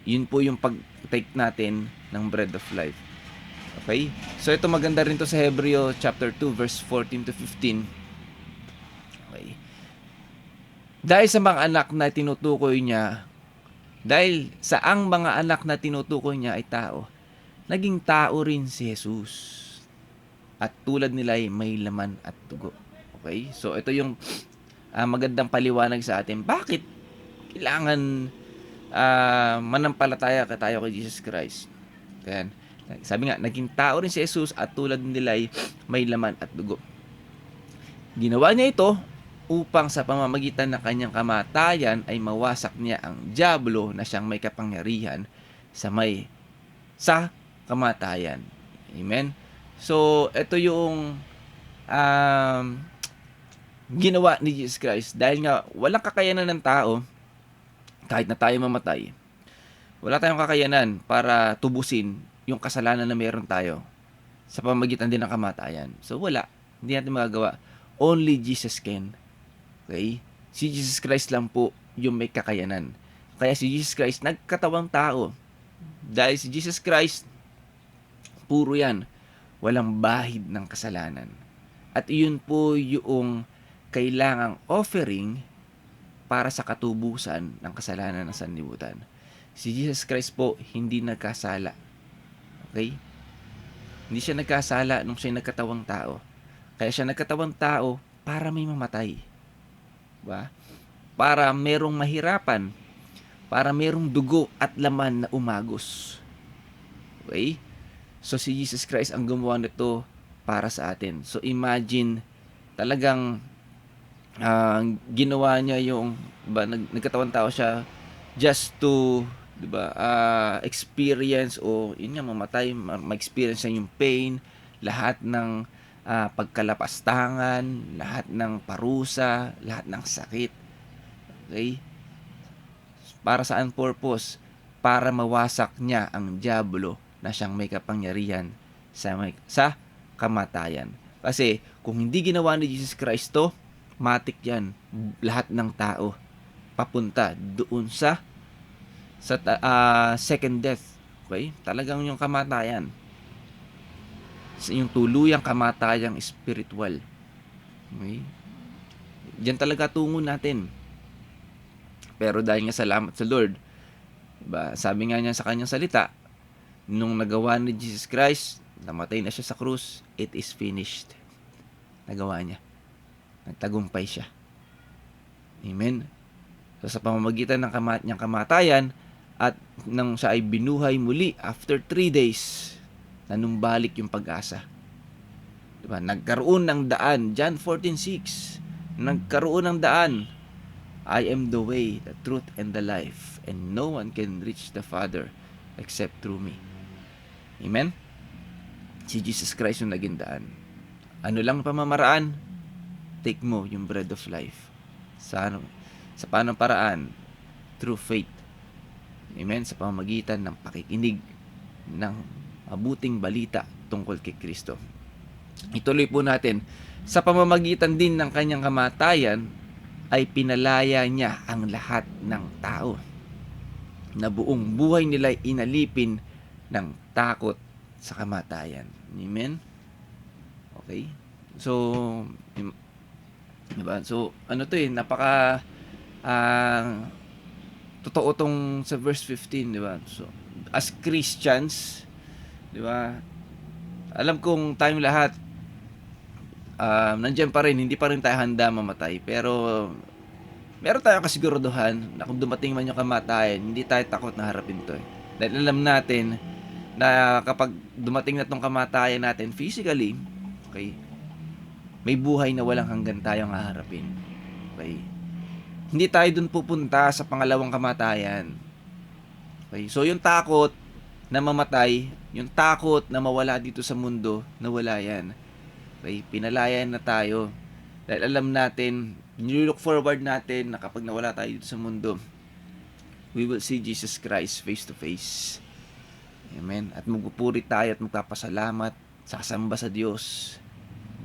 yun po yung pag-take natin ng bread of life. Okay? So, ito maganda rin to sa Hebreo chapter 2 verse 14 to 15. Okay. Dahil sa mga anak na tinutukoy niya, dahil sa ang mga anak na tinutukoy niya ay tao, naging tao rin si Jesus. At tulad nila ay may laman at dugo. Okay? So, ito yung magandang paliwanag sa atin. Bakit kailangan manampalataya ka tayo kay Jesus Christ? Ayan. Sabi nga, naging tao rin si Jesus at tulad nila ay may laman at dugo. Ginawa niya ito upang sa pamamagitan ng kanyang kamatayan ay mawasak niya ang dyablo na siyang may kapangyarihan sa kamatayan. Amen? So, ito yung ginawa ni Jesus Christ. Dahil nga, walang kakayanan ng tao, kahit na tayo mamatay, wala tayong kakayanan para tubusin yung kasalanan na meron tayo sa pamamagitan din ng kamatayan. So, wala. Hindi natin magagawa. Only Jesus can. Okay? Si Jesus Christ lang po yung may kakayanan. Kaya si Jesus Christ nagkatawang tao. Dahil si Jesus Christ, puro yan. Walang bahid ng kasalanan. At iyon po yung kailangang offering para sa katubusan ng kasalanan ng sanlibutan. Si Jesus Christ po hindi nagkasala. Okay? Hindi siya nagkasala nung siya nagkatawang tao. Kaya siya nagkatawang tao para may mamatay. Diba? Para merong mahirapan. Para merong dugo at laman na umagos. Okay? So si Jesus Christ ang gumawa nito para sa atin. So imagine, talagang ginawa niya yung, diba, nagkatawang tao siya just to, diba, experience o yun nga, mamatay, ma-experience niya yung pain, lahat ng pagkalapastangan, lahat ng parusa, lahat ng sakit. Okay? Para saan purpose? Para mawasak niya ang dyablo na siyang may kapangyarihan sa kamatayan. Kasi kung hindi ginawa ni Jesus Christ to, matik yan, lahat ng tao papunta doon sa second death. Okay? Talagang yung kamatayan. Yung tuluyang kamatayang spiritual. Okay? Diyan talaga tungo natin. Pero dahil nga salamat sa Lord, diba, sabi nga niya sa kanyang salita, nung nagawa ni Jesus Christ, namatay na siya sa krus, it is finished. Nagawa niya. Nagtagumpay siya. Amen. So sa pamamagitan ng niyang kamatayan at nang siya ay binuhay muli after 3 days, nanumbalik yung pag-asa. Diba? Nagkaroon ng daan. John 14:6. Nagkaroon ng daan. I am the way, the truth, and the life, and no one can reach the Father except through me. Amen? Si Jesus Christ yung naging daan. Ano lang pamamaraan? Take mo yung bread of life. Sa paanong paraan? Through faith. Amen? Sa pamamagitan ng pakikinig ng mabuting balita tungkol kay Kristo. Ituloy po natin. Sa pamamagitan din ng kanyang kamatayan, ay pinalaya niya ang lahat ng tao na buong buhay nila inalipin ng takot sa kamatayan. Amen? Okay? So, diba? So, ano to napaka totoo tong sa verse 15, diba? So, as Christians, diba? Alam kong tayong lahat nandiyan pa rin, hindi pa rin tayo handa mamatay, pero meron tayong kasiguraduhan na kung dumating man yung kamatayan, hindi tayo takot na harapin to. Dahil alam natin na kapag dumating na tong kamatayan natin physically, okay, may buhay na walang hanggan tayong haharapin. Okay? Hindi tayo dun pupunta sa pangalawang kamatayan. Okay? So yung takot na mamatay, yung takot na mawala dito sa mundo, nawala yan. Okay? Pinalayan na tayo Dahil alam natin, nilook forward natin na kapag nawala tayo dito sa mundo, we will see Jesus Christ face to face. Amen. At magpupuri tayo at magpapasalamat, sasamba sa Diyos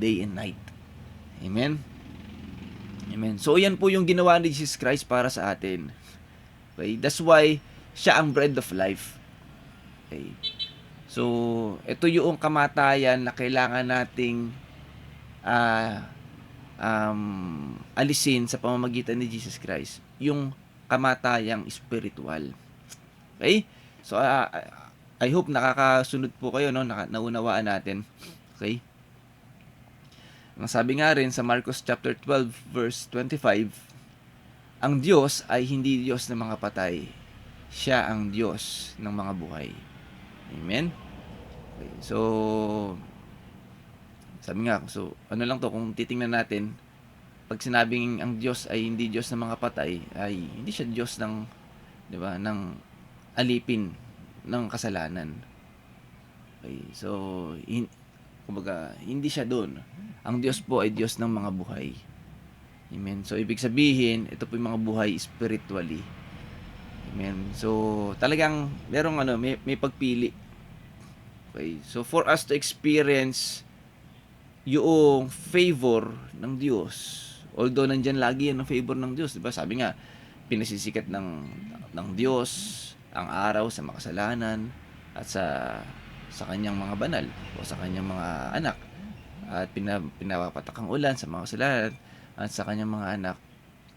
day and night. Amen. Amen. So yan po yung ginawa ni Jesus Christ para sa atin. Okay? That's why siya ang bread of life. Okay? So, ito yung kamatayan na kailangan nating alisin sa pamamagitan ni Jesus Christ. Yung kamatayang spiritual. Okay? So, I hope nakakasunod po kayo, no? Naunawaan natin. Okay? Ang sabi nga rin sa Marcos chapter 12 verse 25, ang Diyos ay hindi Diyos ng mga patay. Siya ang Diyos ng mga buhay. Amen? Okay, so, sabi nga, so, ano lang to, kung titingnan natin, pag sinabing ang Diyos ay hindi Diyos ng mga patay, ay hindi siya Diyos ng, di ba, ng alipin ng kasalanan. Okay, so, kumbaga, hindi siya doon. Ang Diyos po ay Diyos ng mga buhay. Amen? So, ibig sabihin, ito po yung mga buhay spiritually. Amen. So, talagang may pagpili. Okay. So, for us to experience yung favor ng Diyos, although nandyan lagi yan ang favor ng Diyos, diba? Sabi nga, pinasisikat ng Diyos ang araw sa makasalanan at sa kanyang mga banal o sa kanyang mga anak. At pinapapatak ang ulan sa mga kasalanan at sa kanyang mga anak.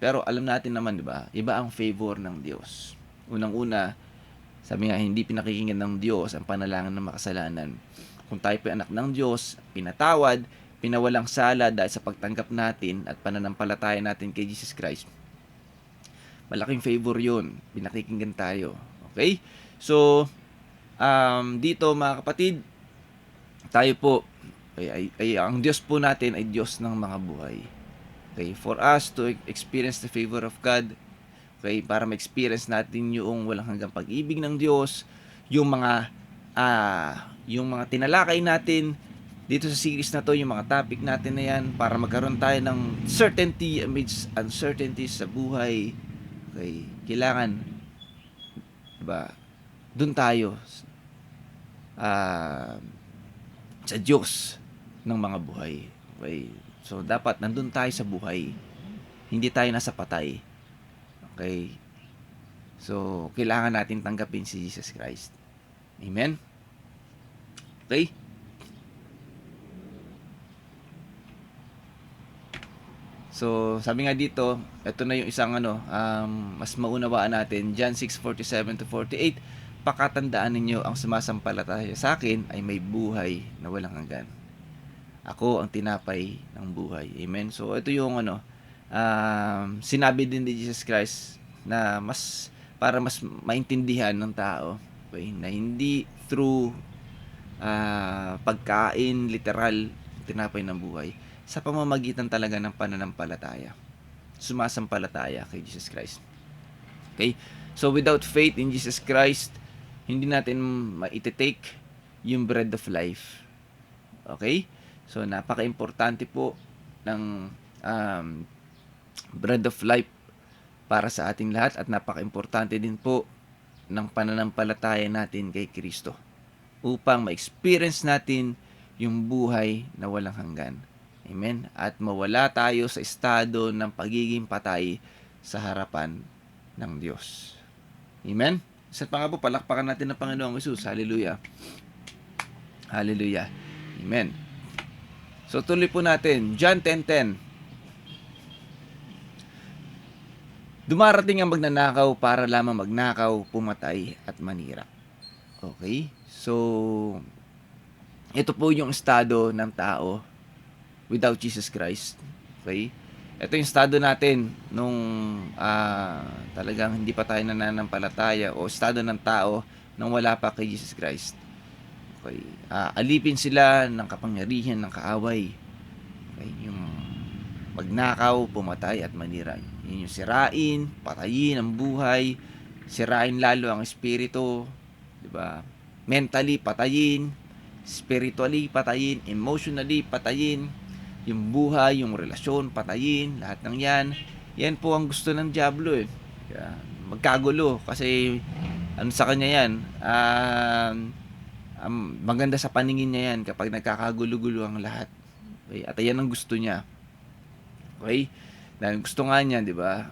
Pero alam natin naman, diba? Iba ang favor ng Diyos. Unang-una, sabi nga, hindi pinakikinggan ng Diyos ang panalangin ng makasalanan. Kung tayo po anak ng Diyos, pinatawad, pinawalang sala dahil sa pagtanggap natin at pananampalataya natin kay Jesus Christ, malaking favor yun. Pinakikinggan tayo. Okay? So, dito mga kapatid, tayo po, ang Diyos po natin ay Diyos ng mga buhay. Okay? For us to experience the favor of God, okay, para ma-experience natin yung walang hanggang pag-ibig ng Diyos, yung mga tinalakay natin dito sa series na to, yung mga topic natin na yan, para magkaroon tayo ng certainty amidst uncertainties sa buhay. Okay, kailangan, diba, dun tayo sa Diyos ng mga buhay. Okay, so dapat nandun tayo sa buhay, hindi tayo nasa patay. Okay. So, kailangan natin tanggapin si Jesus Christ. Amen? Okay? So, sabi nga dito, ito na yung isang mas maunawaan natin. John 6:47-48, pakatandaan ninyo ang sumasampalataya sa akin ay may buhay na walang hanggan. Ako ang tinapay ng buhay. Amen? So, ito yung sinabi din ni Jesus Christ na para mas maintindihan ng tao, okay, na hindi through pagkain literal tinapay ng buhay, sa pamamagitan talaga ng pananampalataya, sumasampalataya kay Jesus Christ. Okay, so without faith in Jesus Christ, hindi natin maititake yung bread of life. Okay, so napaka-importante po ng bread of life para sa ating lahat, at napaka-importante din po ng pananampalataya natin kay Kristo upang ma-experience natin yung buhay na walang hanggan. Amen? At mawala tayo sa estado ng pagiging patay sa harapan ng Diyos. Amen? Isa pa nga po, palakpakan natin ng Panginoong Jesus. Hallelujah. Hallelujah. Amen. So tuloy po natin. John 10:10. Dumarating ang magnanakaw para lamang magnakaw, pumatay at manira. Okay? So, ito po yung estado ng tao without Jesus Christ. Okay? Ito yung estado natin nung talagang hindi pa tayo nananampalataya, o estado ng tao nung wala pa kay Jesus Christ. Okay? Alipin sila ng kapangyarihan ng kaaway. Okay? Yung magnakaw, pumatay at manira. Yun yung sirain, patayin ang buhay, sirain lalo ang espiritu, di ba? Mentally patayin, spiritually patayin, emotionally patayin, yung buhay, yung relasyon, patayin, lahat ng yan. Yan po ang gusto ng Diablo eh. Kaya, magkagulo kasi ano sa kanya yan, maganda sa paningin niya yan kapag nagkakagulo-gulo ang lahat. Okay? At yan ang gusto niya. Okay? Dahil gusto nga niya, di ba?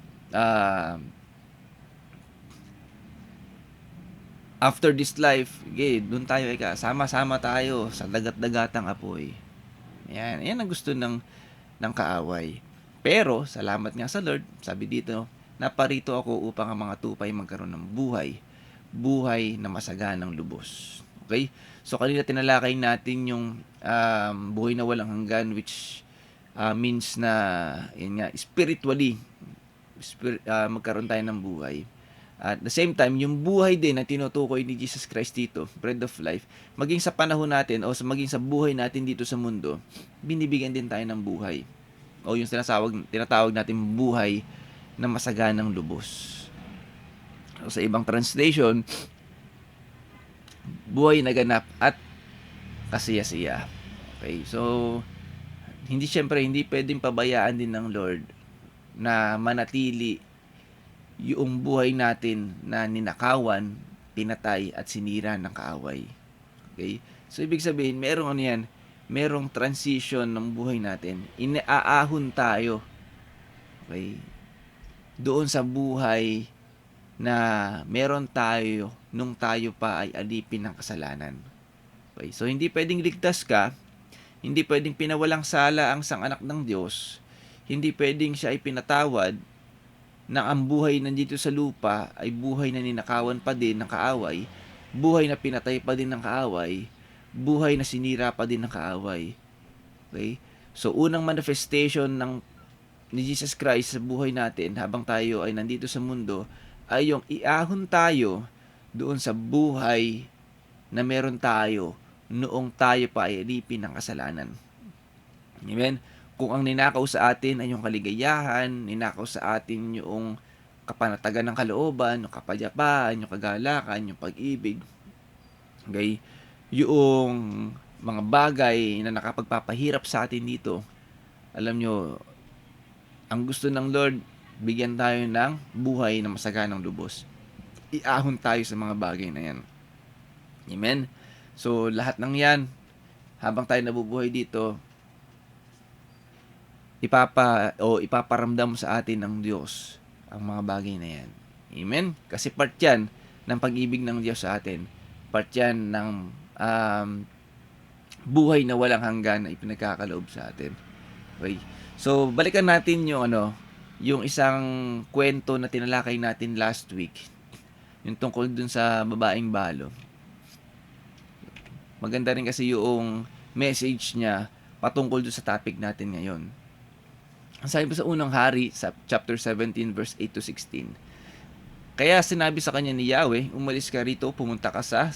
After this life, okay, doon tayo sama-sama tayo sa dagat-dagatang apoy. Yan ang gusto ng kaaway. Pero, salamat nga sa Lord, sabi dito, naparito ako upang ang mga tupay magkaroon ng buhay na masaganang lubos. Okay? So, kanina tinalakay natin yung buhay na walang hanggan, which means na, yun nga, spiritually, magkaroon tayo ng buhay. At the same time, yung buhay din na tinutukoy ni Jesus Christ dito, bread of life, maging sa panahon natin o maging sa buhay natin dito sa mundo, binibigyan din tayo ng buhay. O yung tinatawag natin buhay na masaganang lubos. So, sa ibang translation, buhay na ganap at kasiya-siya. Okay, so hindi pwedeng pabayaan din ng Lord na manatili yung buhay natin na ninakawan, pinatay at sinira ng kaaway. Okay? So ibig sabihin, merong transition ng buhay natin. Inaahon tayo. Okay? Doon sa buhay na meron tayo nung tayo pa ay alipin ng kasalanan. Okay? So hindi pwedeng ligtas ka, hindi pwedeng pinawalang sala ang sang anak ng Diyos, hindi pwedeng siya ay pinatawad na ang buhay nandito sa lupa ay buhay na ninakawan pa din ng kaaway, buhay na pinatay pa din ng kaaway, buhay na sinira pa din ng kaaway. Okay? So, unang manifestation ni Jesus Christ sa buhay natin habang tayo ay nandito sa mundo ay yung iahon tayo doon sa buhay na meron tayo noong tayo pa ay alipin ng kasalanan. Amen? Kung ang ninakaw sa atin ay yung kaligayahan, ninakaw sa atin yung kapanatagan ng kalooban, yung kapayapaan, yung kagalakan, yung pag-ibig, okay? Yung mga bagay na nakapagpapahirap sa atin dito, alam nyo, ang gusto ng Lord, bigyan tayo ng buhay na masaganang lubos. Iahon tayo sa mga bagay na yan. Amen? So, lahat ng yan, habang tayo nabubuhay dito, ipaparamdam sa atin ng Diyos ang mga bagay na yan. Amen? Kasi part yan ng pag-ibig ng Diyos sa atin. Part yan ng buhay na walang hanggan na ipinagkakaloob sa atin. Okay? So, balikan natin yung isang kwento na tinalakay natin last week. Yung tungkol dun sa babaeng balo. Maganda rin kasi yung message niya patungkol dun sa topic natin ngayon. Ang sabi pa sa unang hari, sa chapter 17, verse 8 to 16. Kaya sinabi sa kanya ni Yahweh, umalis ka rito, pumunta ka sa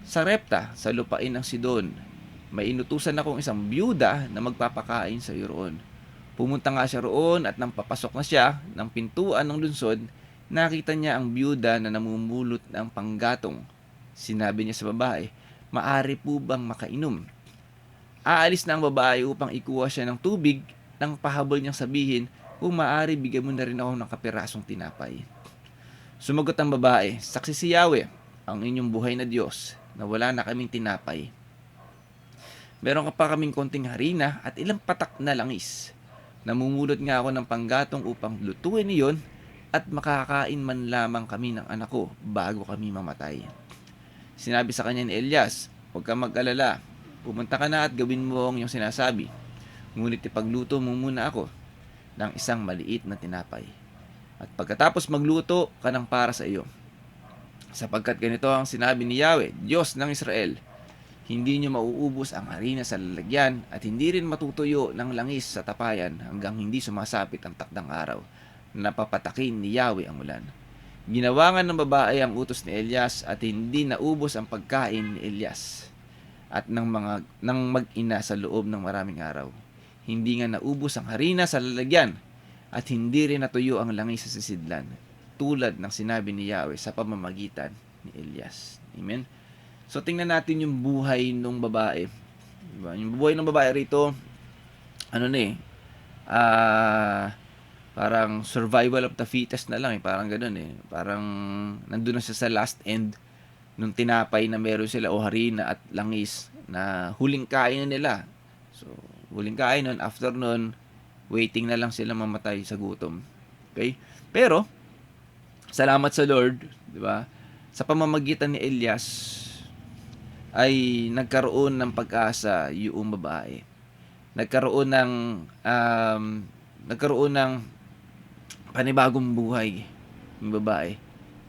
Sarepta, sa lupain ng Sidon. May inutusan akong isang byuda na magpapakain sa iyo roon. Pumunta nga siya roon at nang papasok na siya ng pintuan ng lungsod, nakita niya ang byuda na namumulot ng panggatong. Sinabi niya sa babae, maari po bang makainom? Aalis na ang babae upang ikuha siya ng tubig. Nang pahabol niyang sabihin, kung maaari, bigyan mo na rin ako ng kapirasong tinapay. Sumagot ang babae, saksi si Yahweh, ang inyong buhay na Diyos, na wala na kaming tinapay. Meron ka pa kaming konting harina at ilang patak na langis. Namumulot nga ako ng panggatong upang lutuin iyon at makakain man lamang kami ng anak ko bago kami mamatay. Sinabi sa kanya ni Elias, huwag kang mag-alala, pumunta ka na at gawin mo ang iyong sinasabi. Ngunit ipagluto mo muna ako ng isang maliit na tinapay. At pagkatapos magluto ka ng para sa iyo. Sapagkat ganito ang sinabi ni Yahweh, Diyos ng Israel, hindi niyo mauubos ang harina sa lalagyan at hindi rin matutuyo ng langis sa tapayan hanggang hindi sumasapit ang takdang araw na papatakin ni Yahweh ang ulan. Ginawangan ng babae ang utos ni Elias at hindi naubos ang pagkain ni Elias at ng mag-ina sa loob ng maraming araw. Hindi nga naubos ang harina sa lalagyan at hindi rin natuyo ang langis sa sisidlan, tulad ng sinabi ni Yahweh sa pamamagitan ni Elias. Amen? So, tingnan natin yung buhay ng babae. Diba? Yung buhay ng babae rito, ano na eh, ah, parang survival of the fittest na lang eh, parang ganoon eh. Parang nandun na siya sa last end nung tinapay na meron sila o harina at langis na huling kain na nila. So, huling kain nun, after nun, waiting na lang sila mamatay sa gutom. Okay? Pero, salamat sa Lord, di ba? Sa pamamagitan ni Elias, ay nagkaroon ng pag-asa yung babae. Nagkaroon ng nagkaroon ng panibagong buhay yung babae.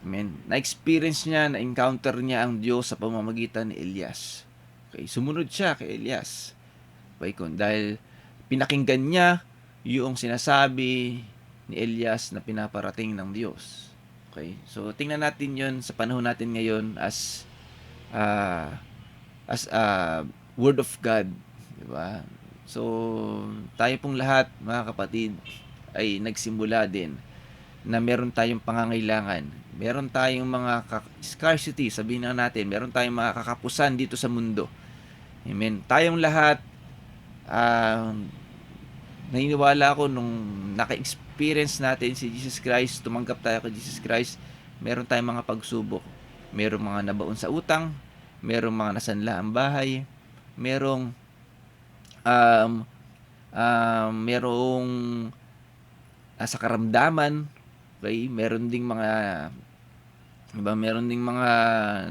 Amen. Na-experience niya, na-encounter niya ang Diyos sa pamamagitan ni Elias. Okay, sumunod siya kay Elias. Okay, dahil pinakinggan niya yung sinasabi ni Elias na pinaparating ng Diyos. Okay, so tingnan natin yon sa panahon natin ngayon as word of God, di ba? So, tayo pong lahat, mga kapatid, ay nagsimula din na meron tayong pangangailangan. Meron tayong mga scarcity, sabihin na natin, meron tayong mga kakapusan dito sa mundo. Amen. Tayong lahat, naniniwala ako nung naka-experience natin si Jesus Christ, tumanggap tayo kay Jesus Christ, meron tayong mga pagsubok. Merong mga nabaon sa utang, merong mga nasanla ang bahay, merong sa karamdaman, okay? Meron ding mga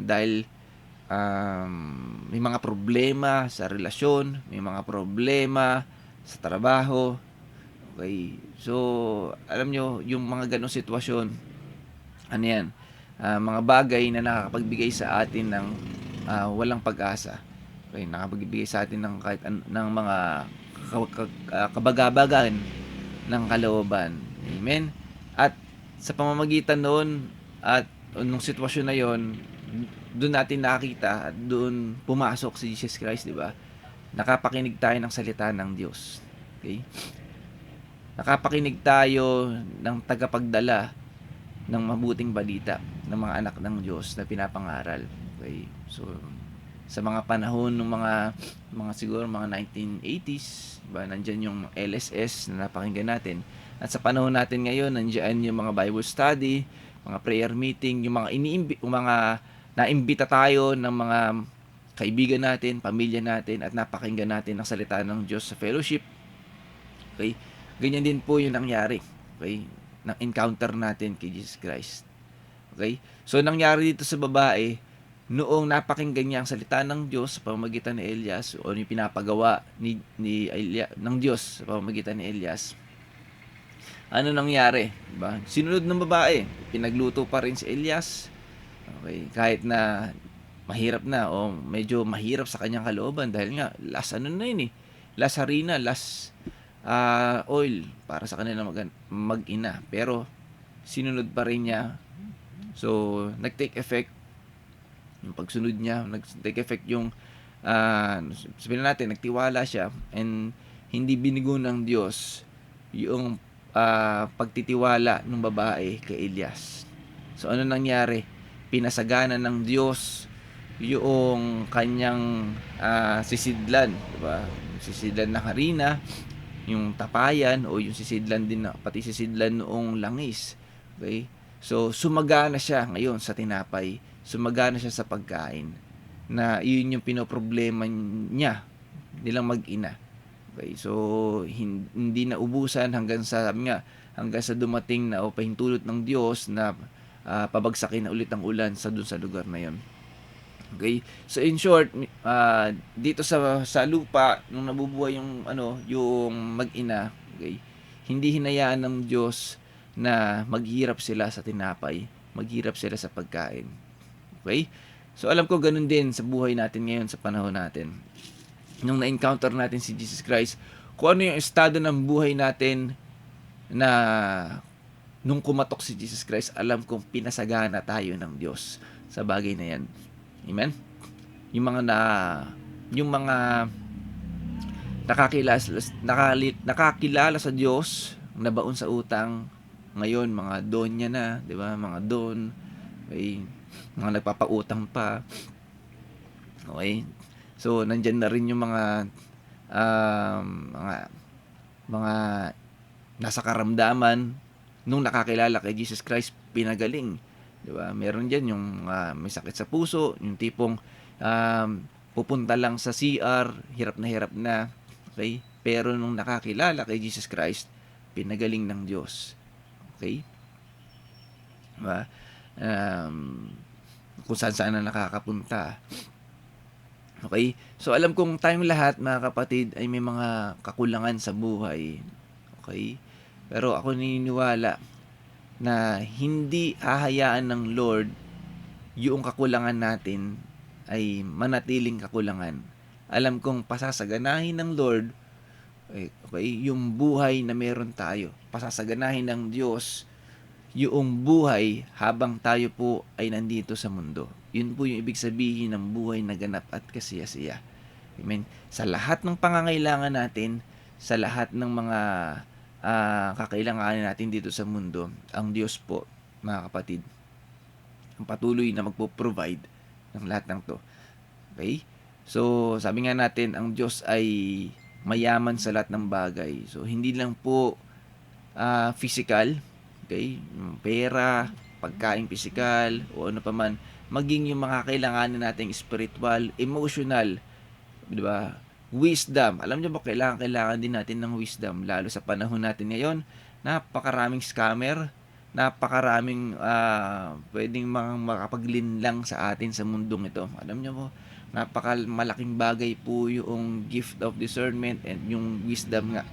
dahil may mga problema sa relasyon, may mga problema sa trabaho. Okay? So, alam nyo, yung mga ganong sitwasyon, ano yan? Mga bagay na nakakapagbigay sa atin ng walang pag-asa. Okay, nakapagbigay sa atin ng kahit ng mga kabagabagan ng kalooban. Amen. At sa pamamagitan noon at nung sitwasyon na yon, doon natin nakita at doon pumasok si Jesus Christ, di ba? Nakapakinig tayo ng salita ng Diyos. Okay? Nakapakinig tayo ng tagapagdala ng mabuting balita ng mga anak ng Diyos na pinapangaral. Okay? So, sa mga panahon ng mga siguro mga 1980s, diba, nandiyan yung LSS na napakinggan natin. At sa panahon natin ngayon, nandiyan yung mga Bible study, mga prayer meeting, yung mga naimbita tayo ng mga kaibigan natin, pamilya natin, at napakinggan natin ang salita ng Diyos sa fellowship. Okay? Ganyan din po yung nangyari. Okay? Nang encounter natin kay Jesus Christ. Okay? So, nangyari dito sa babae, noong napakinggan niya ang salita ng Diyos sa pamamagitan ni Elias o yung pinapagawa ng Diyos sa pamamagitan ni Elias, ano nangyari? Diba? Sinunod ng babae, pinagluto pa rin si Elias. Okay, kahit na mahirap na o medyo mahirap sa kanyang kalooban dahil nga last last harina, last oil para sa kanila mag-ina, pero sinunod pa rin niya. So nag-take effect yung pagsunod niya, nag-take effect yung sabihin natin, nagtiwala siya and hindi binigo ng Diyos yung pagtitiwala ng babae kay Elias. So ano nangyari? Pinasagana ng Diyos yung kanyang sisidlan, diba? Sisidlan ng harina, yung tapayan o yung sisidlan din pati sisidlan noong langis. Okay? So sumagana siya ngayon sa tinapay, sumagana siya sa pagkain na yun yung pinoproblema niya nilang mag-ina. Okay, so hindi na ubusan hanggang sa dumating na o pahintulot ng Diyos na pabagsakin na ulit ang ulan sa lugar na yon. Okay? So in short, dito sa lupa nung nabubuhay yung mag-ina, okay? Hindi hinayaan ng Diyos na maghirap sila sa tinapay, maghirap sila sa pagkain. Okay? So alam ko ganun din sa buhay natin ngayon sa panahon natin. Nung na-encounter natin si Jesus Christ, kung ano yung estado ng buhay natin na nung kumatok si Jesus Christ, alam kong pinasagana tayo ng Diyos sa bagay na yan. Amen? Yung mga nakakilala sa Diyos, nabaon sa utang, ngayon mga donya na, di ba? Mga don, okay? Mga nagpapautang pa. Okay? So, nandyan na rin yung mga mga nasa karamdaman, nung nakakilala kay Jesus Christ, pinagaling. 'Di ba? Meron diyan yung may sakit sa puso, yung tipong pupunta lang sa CR, hirap na, okay? Pero nung nakakilala kay Jesus Christ, pinagaling ng Diyos. Okay? 'Di ba? Kung saan na nakakapunta. Okay? So alam kong tayong lahat, mga kapatid, ay may mga kakulangan sa buhay. Okay? Pero ako naniniwala na hindi hahayaan ng Lord yung kakulangan natin ay manatiling kakulangan. Alam kong pasasaganahin ng Lord, okay, yung buhay na meron tayo. Pasasaganahin ng Diyos yung buhay habang tayo po ay nandito sa mundo. Yun po yung ibig sabihin ng buhay na ganap at kasiyasiya. Amen. Sa lahat ng pangangailangan natin, sa lahat ng mga kakailanganin natin dito sa mundo, ang Diyos po, mga kapatid, ang patuloy na magpo-provide ng lahat ng to. Okay? So, sabi nga natin, ang Diyos ay mayaman sa lahat ng bagay. So, hindi lang po physical, okay? Pera, pagkain physical, o ano pa man, maging yung mga kailanganin nating spiritual, emotional, di ba? Wisdom. Alam niyo ba, kailangan din natin ng wisdom, lalo sa panahon natin ngayon. Napakaraming scammer, napakaraming pwedeng mga makapaglinlang sa atin sa mundong ito. Alam niyo po, malaking bagay po yung gift of discernment and yung wisdom nga.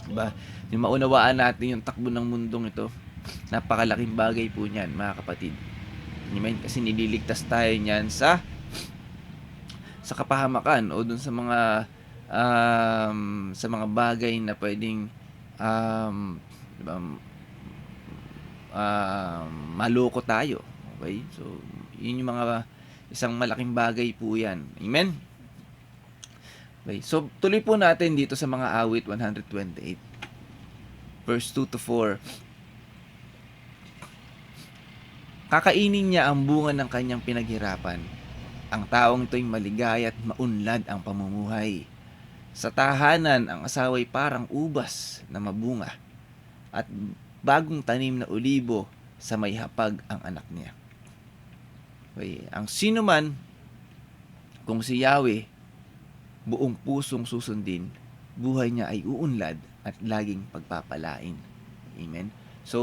Diba? Yung maunawaan natin yung takbo ng mundong ito, napakalaking bagay po niyan, mga kapatid. Kasi nililigtas tayo niyan sa kapahamakan o dun sa mga bagay na pwedeng diba, maloko tayo. Okay? So, yun yung mga isang malaking bagay po yan. Amen? Okay. So, tuloy po natin dito sa mga awit 128. Verse 2 to 4. Kakainin niya ang bunga ng kanyang pinaghirapan. Ang taong ito'y maligaya at maunlad ang pamumuhay. Sa tahanan, ang asawa'y parang ubas na mabunga at bagong tanim na olibo sa may hapag ang anak niya. Okay. Ang sino man, kung si Yahweh, buong pusong susundin, buhay niya ay uunlad at laging pagpapalain. Amen? So,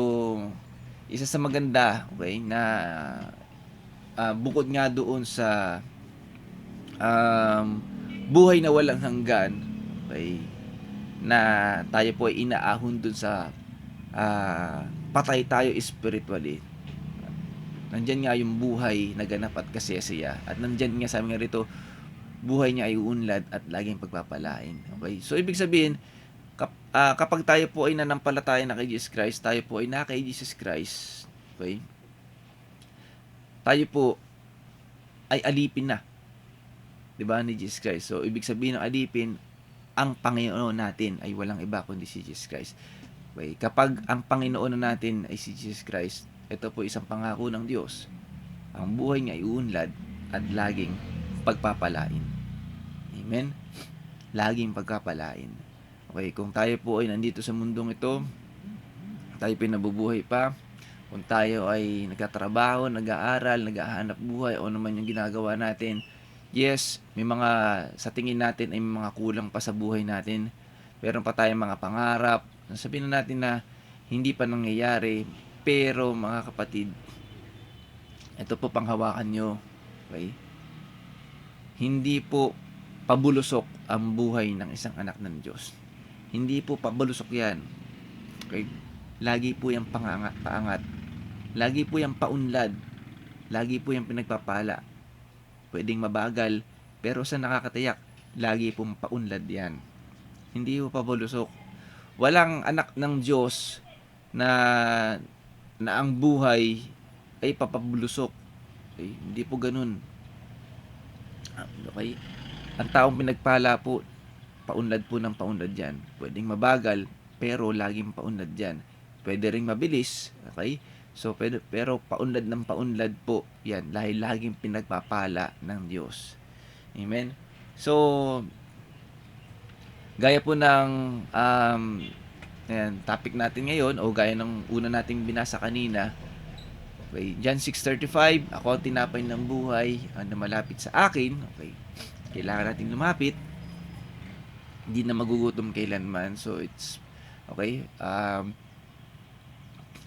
isa sa maganda, okay, na bukod nga doon sa buhay na walang hanggan, okay, na tayo po ay inaahon doon sa patay tayo spiritually. Nandyan nga yung buhay na ganap at kasiyasiya. At nandyan nga, sabi nga rito, buhay niya ay uunlad at laging pagpapalain. Okay? So, ibig sabihin, kapag tayo po ay nanampalataya na kay Jesus Christ, tayo po ay na kay Jesus Christ, okay? Tayo po ay alipin na. 'Di ba, ni Jesus Christ? So, ibig sabihin ng alipin, ang Panginoon natin ay walang iba kundi si Jesus Christ. Okay? Kapag ang Panginoon natin ay si Jesus Christ, ito po isang pangako ng Diyos. Ang buhay niya ay uunlad at laging pagpapalain. Amen? Laging pagpapalain. Okay, kung tayo po ay nandito sa mundong ito, tayo pinabubuhay pa, kung tayo ay nagtatrabaho, nag-aaral, naghahanap buhay, o naman yung ginagawa natin, yes, may mga, sa tingin natin ay may mga kulang pa sa buhay natin. Meron pa tayong mga pangarap. Sabihin na natin na hindi pa nangyayari, pero mga kapatid, ito po panghawakan nyo. Okay? Hindi po pabulusok ang buhay ng isang anak ng Diyos. Hindi po pabulusok yan. Okay? Lagi po yung paangat. Lagi po yung paunlad. Lagi po yung pinagpapala. Pwedeng mabagal, pero sa nakakatayak, lagi pong paunlad yan. Hindi po pabulusok. Walang anak ng Diyos na ang buhay ay papabulusok. Okay? Hindi po ganun. Okay? Ang taong pinagpala po, paunlad po ng paunlad yan. Pwedeng mabagal, pero laging paunlad yan. Pwede ring mabilis, okay? So, pero paunlad ng paunlad po, yan, laging pinagpapala ng Diyos. Amen? So, Gaya po ng ayan, topic natin ngayon o gaya ng una nating binasa kanina. Okay, John 6:35, ako ang tinapay ng buhay, ang malapit sa akin. Okay, kailangan nating lumapit. Hindi na magugutom kailanman. So it's okay.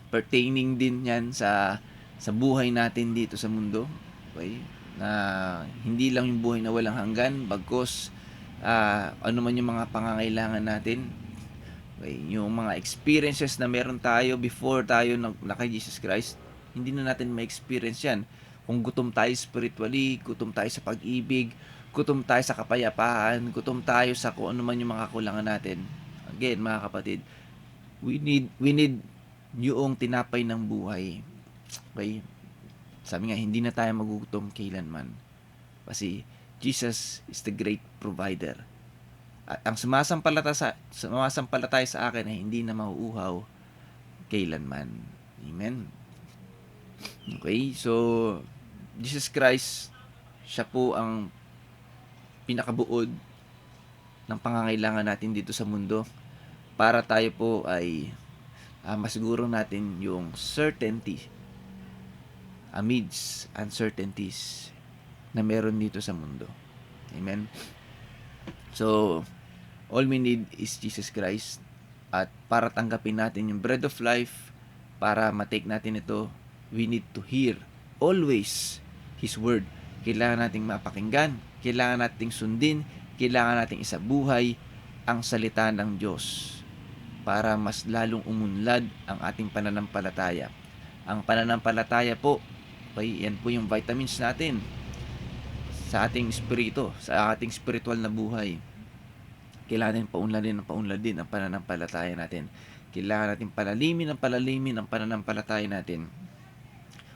Pertaining din yan sa buhay natin dito sa mundo. Okay, na hindi lang yung buhay na walang hanggan, bagkus ano man yung mga pangangailangan natin. Okay, yung mga experiences na meron tayo before tayo na kay Jesus Christ, hindi na natin ma-experience yan. Kung gutom tayo spiritually, gutom tayo sa pag-ibig, gutom tayo sa kapayapaan, gutom tayo sa kung ano man yung mga kulangan natin. Again, mga kapatid, we need yung tinapay ng buhay. Okay? Sabi nga, hindi na tayo magugutom kailanman. Kasi Jesus is the great provider. At ang sumasampalataya sa akin ay hindi na mauuhaw kailanman. Amen. Okay, so Jesus Christ, siya po ang pinakabuod ng pangangailangan natin dito sa mundo para tayo po ay masiguro natin yung certainty amidst uncertainties na meron dito sa mundo. Amen. So, all we need is Jesus Christ. At para tanggapin natin yung bread of life, para matake natin ito, we need to hear always His word. Kailangan nating mapakinggan, kailangan nating sundin, kailangan nating isabuhay ang salita ng Diyos para mas lalong umunlad ang ating pananampalataya. Ang pananampalataya po, okay, yan po yung vitamins natin sa ating espiritu, sa ating spiritual na buhay. Kailangan natin paunlad din ang pananampalataya natin. Kailangan natin palalimin ang pananampalataya natin.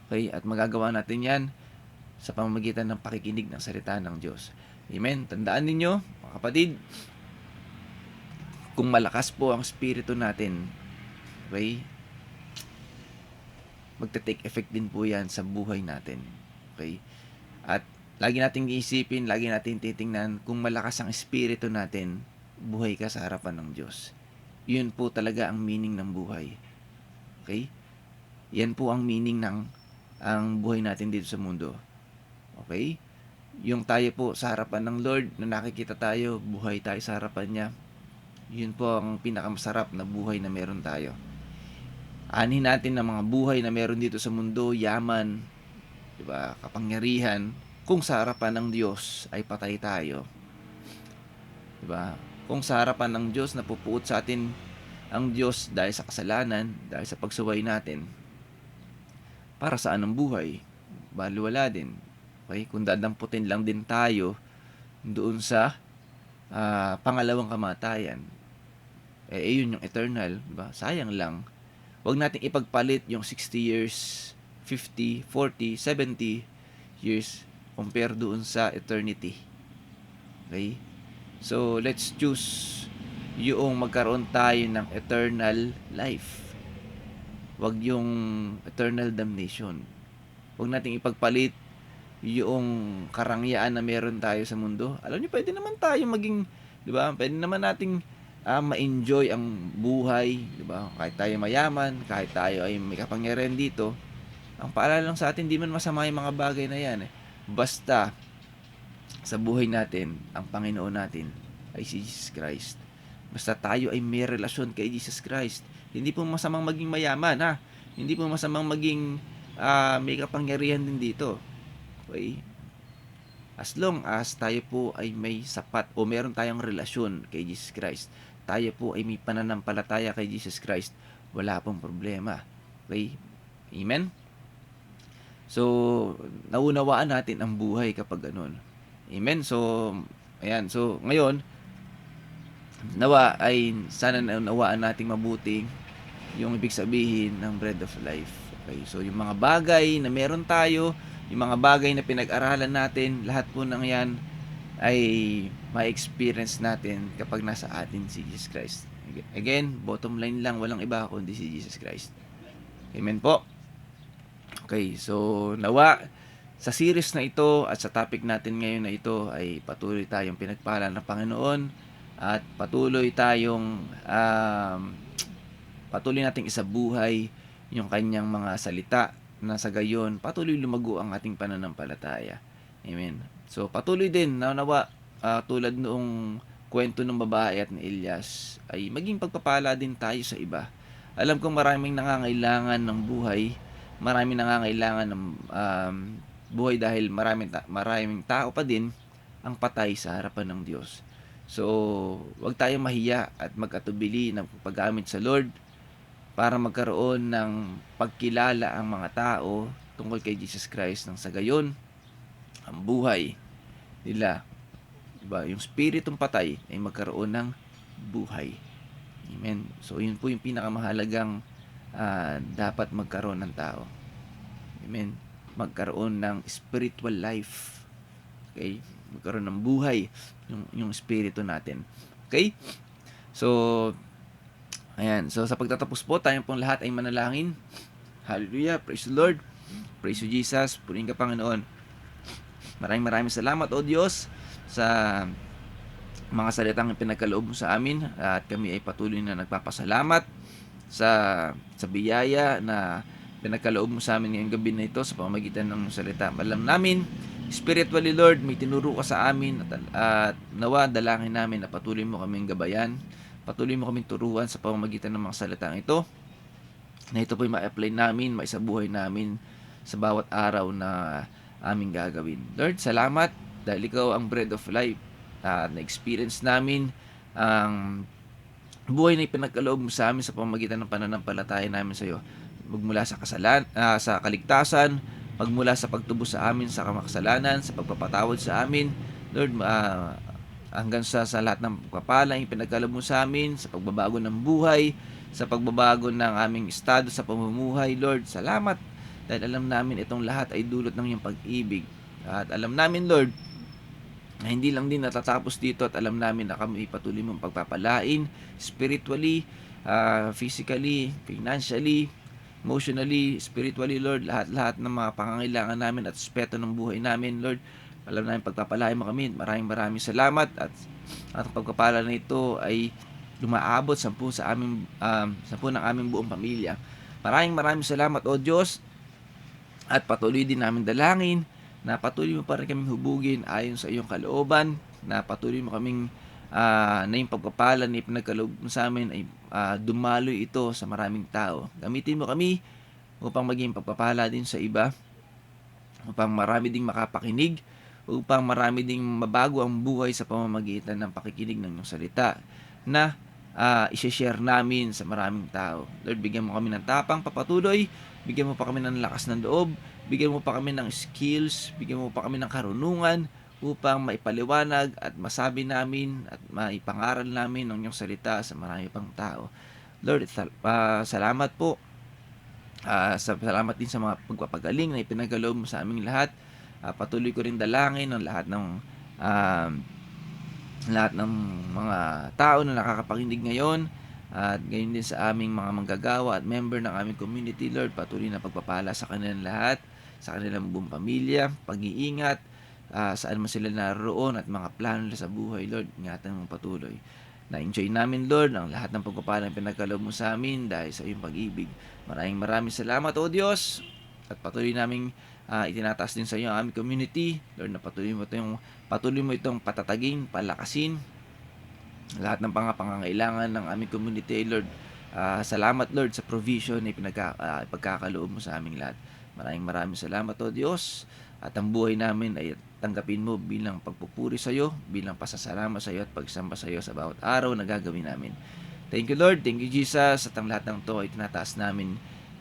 Okay, at magagawa natin yan sa pamamagitan ng pakikinig ng salita ng Diyos. Amen. Tandaan ninyo, mga kapatid, kung malakas po ang spirito natin, okay, magte-take effect din po yan sa buhay natin. Okay? At lagi nating iisipin, lagi nating titingnan, kung malakas ang espiritu natin, buhay ka sa harapan ng Diyos. Yun po talaga ang meaning ng buhay. Okay? Yan po ang meaning ng ang buhay natin dito sa mundo. Okay? Yung tayo po sa harapan ng Lord, na nakikita tayo, buhay tayo sa harapan niya, yun po ang pinakamasarap na buhay na meron tayo. Anin natin ng mga buhay na meron dito sa mundo, yaman, diba, kapangyarihan, kung sa harapan ng Diyos ay patay tayo. Diba? Kung sa harapan ng Diyos napupuot sa atin ang Diyos dahil sa kasalanan, dahil sa pagsuway natin, para saan ang buhay? Baliwala din. Okay? Kung dadamputin lang din tayo doon sa pangalawang kamatayan, yun yung eternal, diba? Sayang lang. Huwag nating ipagpalit yung 60 years, 50, 40, 70 years compare doon sa eternity. Okay? So, let's choose yung magkaroon tayo ng eternal life. Huwag yung eternal damnation. Huwag nating ipagpalit yung karangyaan na meron tayo sa mundo. Alam niyo, pwede naman tayo maging, di ba? Pwede naman nating ma-enjoy ang buhay, di ba? Kahit tayo mayaman, kahit tayo ay may kapangyarihan dito. Ang paalala lang sa atin, di man masama yung mga bagay na yan. Basta, sa buhay natin, ang Panginoon natin ay si Jesus Christ. Basta tayo ay may relasyon kay Jesus Christ. Hindi po masamang maging mayaman, ha? Hindi po masamang maging may kapangyarihan din dito. Okay? As long as tayo po ay may sapat o meron tayong relasyon kay Jesus Christ, tayo po ay may pananampalataya kay Jesus Christ, wala pong problema. Okay? Amen? So, naunawaan natin ang buhay kapag ganun. Amen? So, ayan. So, ngayon, nawa ay sana naunawaan nating mabuti yung ibig sabihin ng bread of life. Okay? So, yung mga bagay na meron tayo, yung mga bagay na pinag-aralan natin, lahat po ng yan ay ma-experience natin kapag nasa atin si Jesus Christ. Again, bottom line lang, walang iba kundi si Jesus Christ. Amen po. Okay, so nawa sa series na ito at sa topic natin ngayon na ito ay patuloy tayong pinagpala ng Panginoon at patuloy tayong patuloy nating isabuhay yung kanyang mga salita na sa gayon patuloy lumago ang ating pananampalataya. Amen. So patuloy din nawa tulad noong kwento ng babae at ni Elias ay maging pagpapala din tayo sa iba. Alam kong maraming nangangailangan ng buhay, maraming nangangailangan ng buhay dahil maraming tao pa din ang patay sa harapan ng Diyos. So, wag tayong mahiya at mag-atubili ng paggamit sa Lord para magkaroon ng pagkilala ang mga tao tungkol kay Jesus Christ nang sa gayon ang buhay nila, diba? Yung spiritong patay ay magkaroon ng buhay. Amen. So, yun po yung pinakamahalagang dapat magkaroon ng tao. Amen. Magkaroon ng spiritual life. Okay? Magkaroon ng buhay yung espiritu natin. Okay? So, ayan. So, sa pagtatapos po, tayong pong lahat ay manalangin. Hallelujah. Praise the Lord. Praise you, Jesus. Purihin ka, Panginoon. Maraming salamat, O Diyos, sa mga salitang pinagkaloob mo sa amin. At kami ay patuloy na nagpapasalamat sa biyaya na pinagkaloob mo sa amin ngayong gabi na ito sa pamamagitan ng salita. Alam namin, spiritually, Lord, may tinuro ka sa amin at nawa dalangin namin na patuloy mo kaming gabayan, patuloy mo kaming turuan sa pamamagitan ng mga salitang ito, na ito po ay ma-apply namin, maisabuhay namin sa bawat araw na aming gagawin. Lord, salamat dahil ikaw ang bread of life. Na-experience namin ang buhay na ipinagkaloob mo sa amin sa pamamagitan ng pananampalataya namin sa iyo. Magmula sa sa kaligtasan, magmula sa pagtubos sa amin sa kamakasalanan, sa pagpapatawad sa amin, Lord, hanggang sa lahat ng pagpapala yung pinagkaloob mo sa amin, sa pagbabago ng buhay, sa pagbabago ng aming estado sa pamumuhay, Lord, salamat dahil alam namin itong lahat ay dulot ng iyong pag-ibig. At alam namin, Lord, na hindi lang din natatapos dito at alam namin na kami patuloy mong pagpapalain spiritually, physically, financially, emotionally, spiritually, Lord, lahat-lahat ng mga pangangailangan namin at aspeto ng buhay namin, Lord, alam namin pagpapalain mo kami. Maraming salamat at ang pagpapala na ito ay lumaabot 10 sa aming 10 ng aming buong pamilya. Maraming salamat, O Diyos, at patuloy din namin dalangin na patuloy mo pa rin kaming hubugin ayon sa iyong kalooban, na patuloy mo kaming na yung pagpapala na ipinagkaloob mo sa amin ay dumaloy ito sa maraming tao. Gamitin mo kami upang maging pagpapala din sa iba, upang marami ding makapakinig, upang marami ding mabago ang buhay sa pamamagitan ng pakikinig ng iyong salita na i-share namin sa maraming tao. Lord, bigyan mo kami ng tapang papatuloy, bigyan mo pa kami ng lakas ng loob, bigyan mo pa kami ng skills, bigyan mo pa kami ng karunungan upang maipaliwanag at masabi namin at maipangaral namin ng iyong salita sa marami pang tao. Lord, salamat po. Salamat din sa mga pagpapagaling na ipinagkaloob mo sa aming lahat. Patuloy ko rin dalangin ng lahat ng mga tao na nakakapakinig ngayon, at gayon din sa aming mga manggagawa at member ng aming community. Lord, patuloy na pagpapala sa kanilang lahat, sa kanilang buong pamilya, pag-iingat, saan man sila naroon at mga plano nila sa buhay. Lord, ingatan mong patuloy. Na-enjoy namin, Lord, ang lahat ng pagpapala na pinagkaloob mo sa amin dahil sa iyong pag-ibig. Maraming salamat, O Diyos, at patuloy naming itinataas din sa iyo ang aming community. Lord, na patuloy mo itong patataging, palakasin lahat ng pangangailangan ng aming community, Lord. Salamat, Lord, sa provision na ipagkakaloob mo sa aming lahat. Maraming salamat, O Diyos, at ang buhay namin ay tanggapin mo bilang pagpupuri sa iyo, bilang pasasalamat sa iyo at pagsamba sa iyo sa bawat araw na gagawin namin. Thank you, Lord. Thank you, Jesus. At ang lahat ng to ay tinataas namin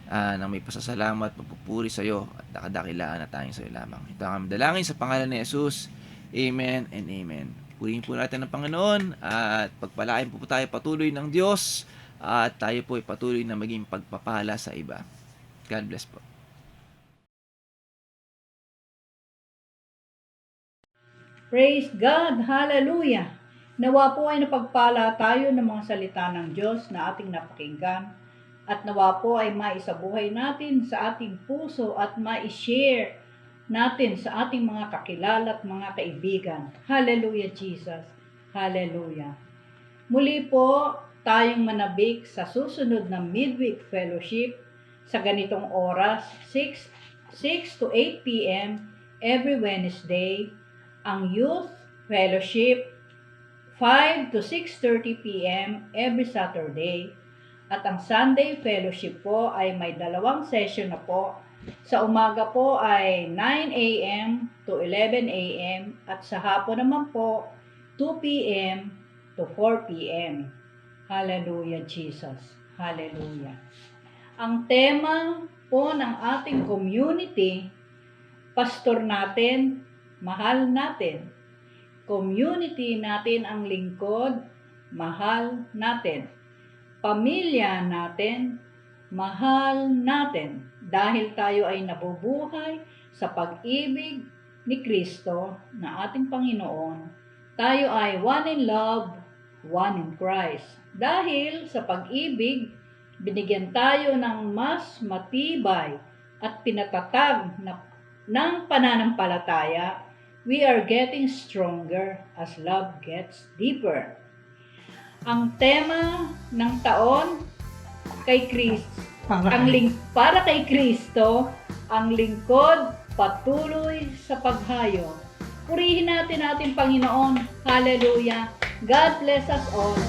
nang may pasasalamat, pagpupuri sa iyo at nakadakilaan na tayong sa iyo lamang. Ito ang aming dalangin sa pangalan ni Jesus. Amen and amen. Purihin po natin ang Panginoon at pagpalain po tayo patuloy ng Diyos at tayo po ay patuloy na maging pagpapala sa iba. God bless po. Praise God! Hallelujah! Nawa po ay napagpala tayo ng mga salita ng Diyos na ating napakinggan, at nawa po ay maisabuhay natin sa ating puso at ma-share natin sa ating mga kakilala at mga kaibigan. Hallelujah, Jesus! Hallelujah! Muli po tayong manabik sa susunod na midweek fellowship sa ganitong oras, 6 to 8 p.m. every Wednesday. Ang youth fellowship, 5 to 6:30 p.m. every Saturday. At ang Sunday fellowship po ay may 2 session na po. Sa umaga po ay 9 a.m. to 11 a.m. at sa hapon naman po 2 p.m. to 4 p.m. Hallelujah, Jesus. Hallelujah. Ang tema po ng ating community, pastor natin, mahal natin. Community natin ang lingkod, mahal natin. Pamilya natin, mahal natin. Dahil tayo ay nabubuhay sa pag-ibig ni Kristo na ating Panginoon, tayo ay one in love, one in Christ. Dahil sa pag-ibig, binigyan tayo ng mas matibay at pinatatag ng pananampalataya. We are getting stronger as love gets deeper. Ang tema ng taon kay Kristo, para kay Kristo, ang lingkod patuloy sa paghayo. Purihin natin ating Panginoon. Hallelujah. God bless us all.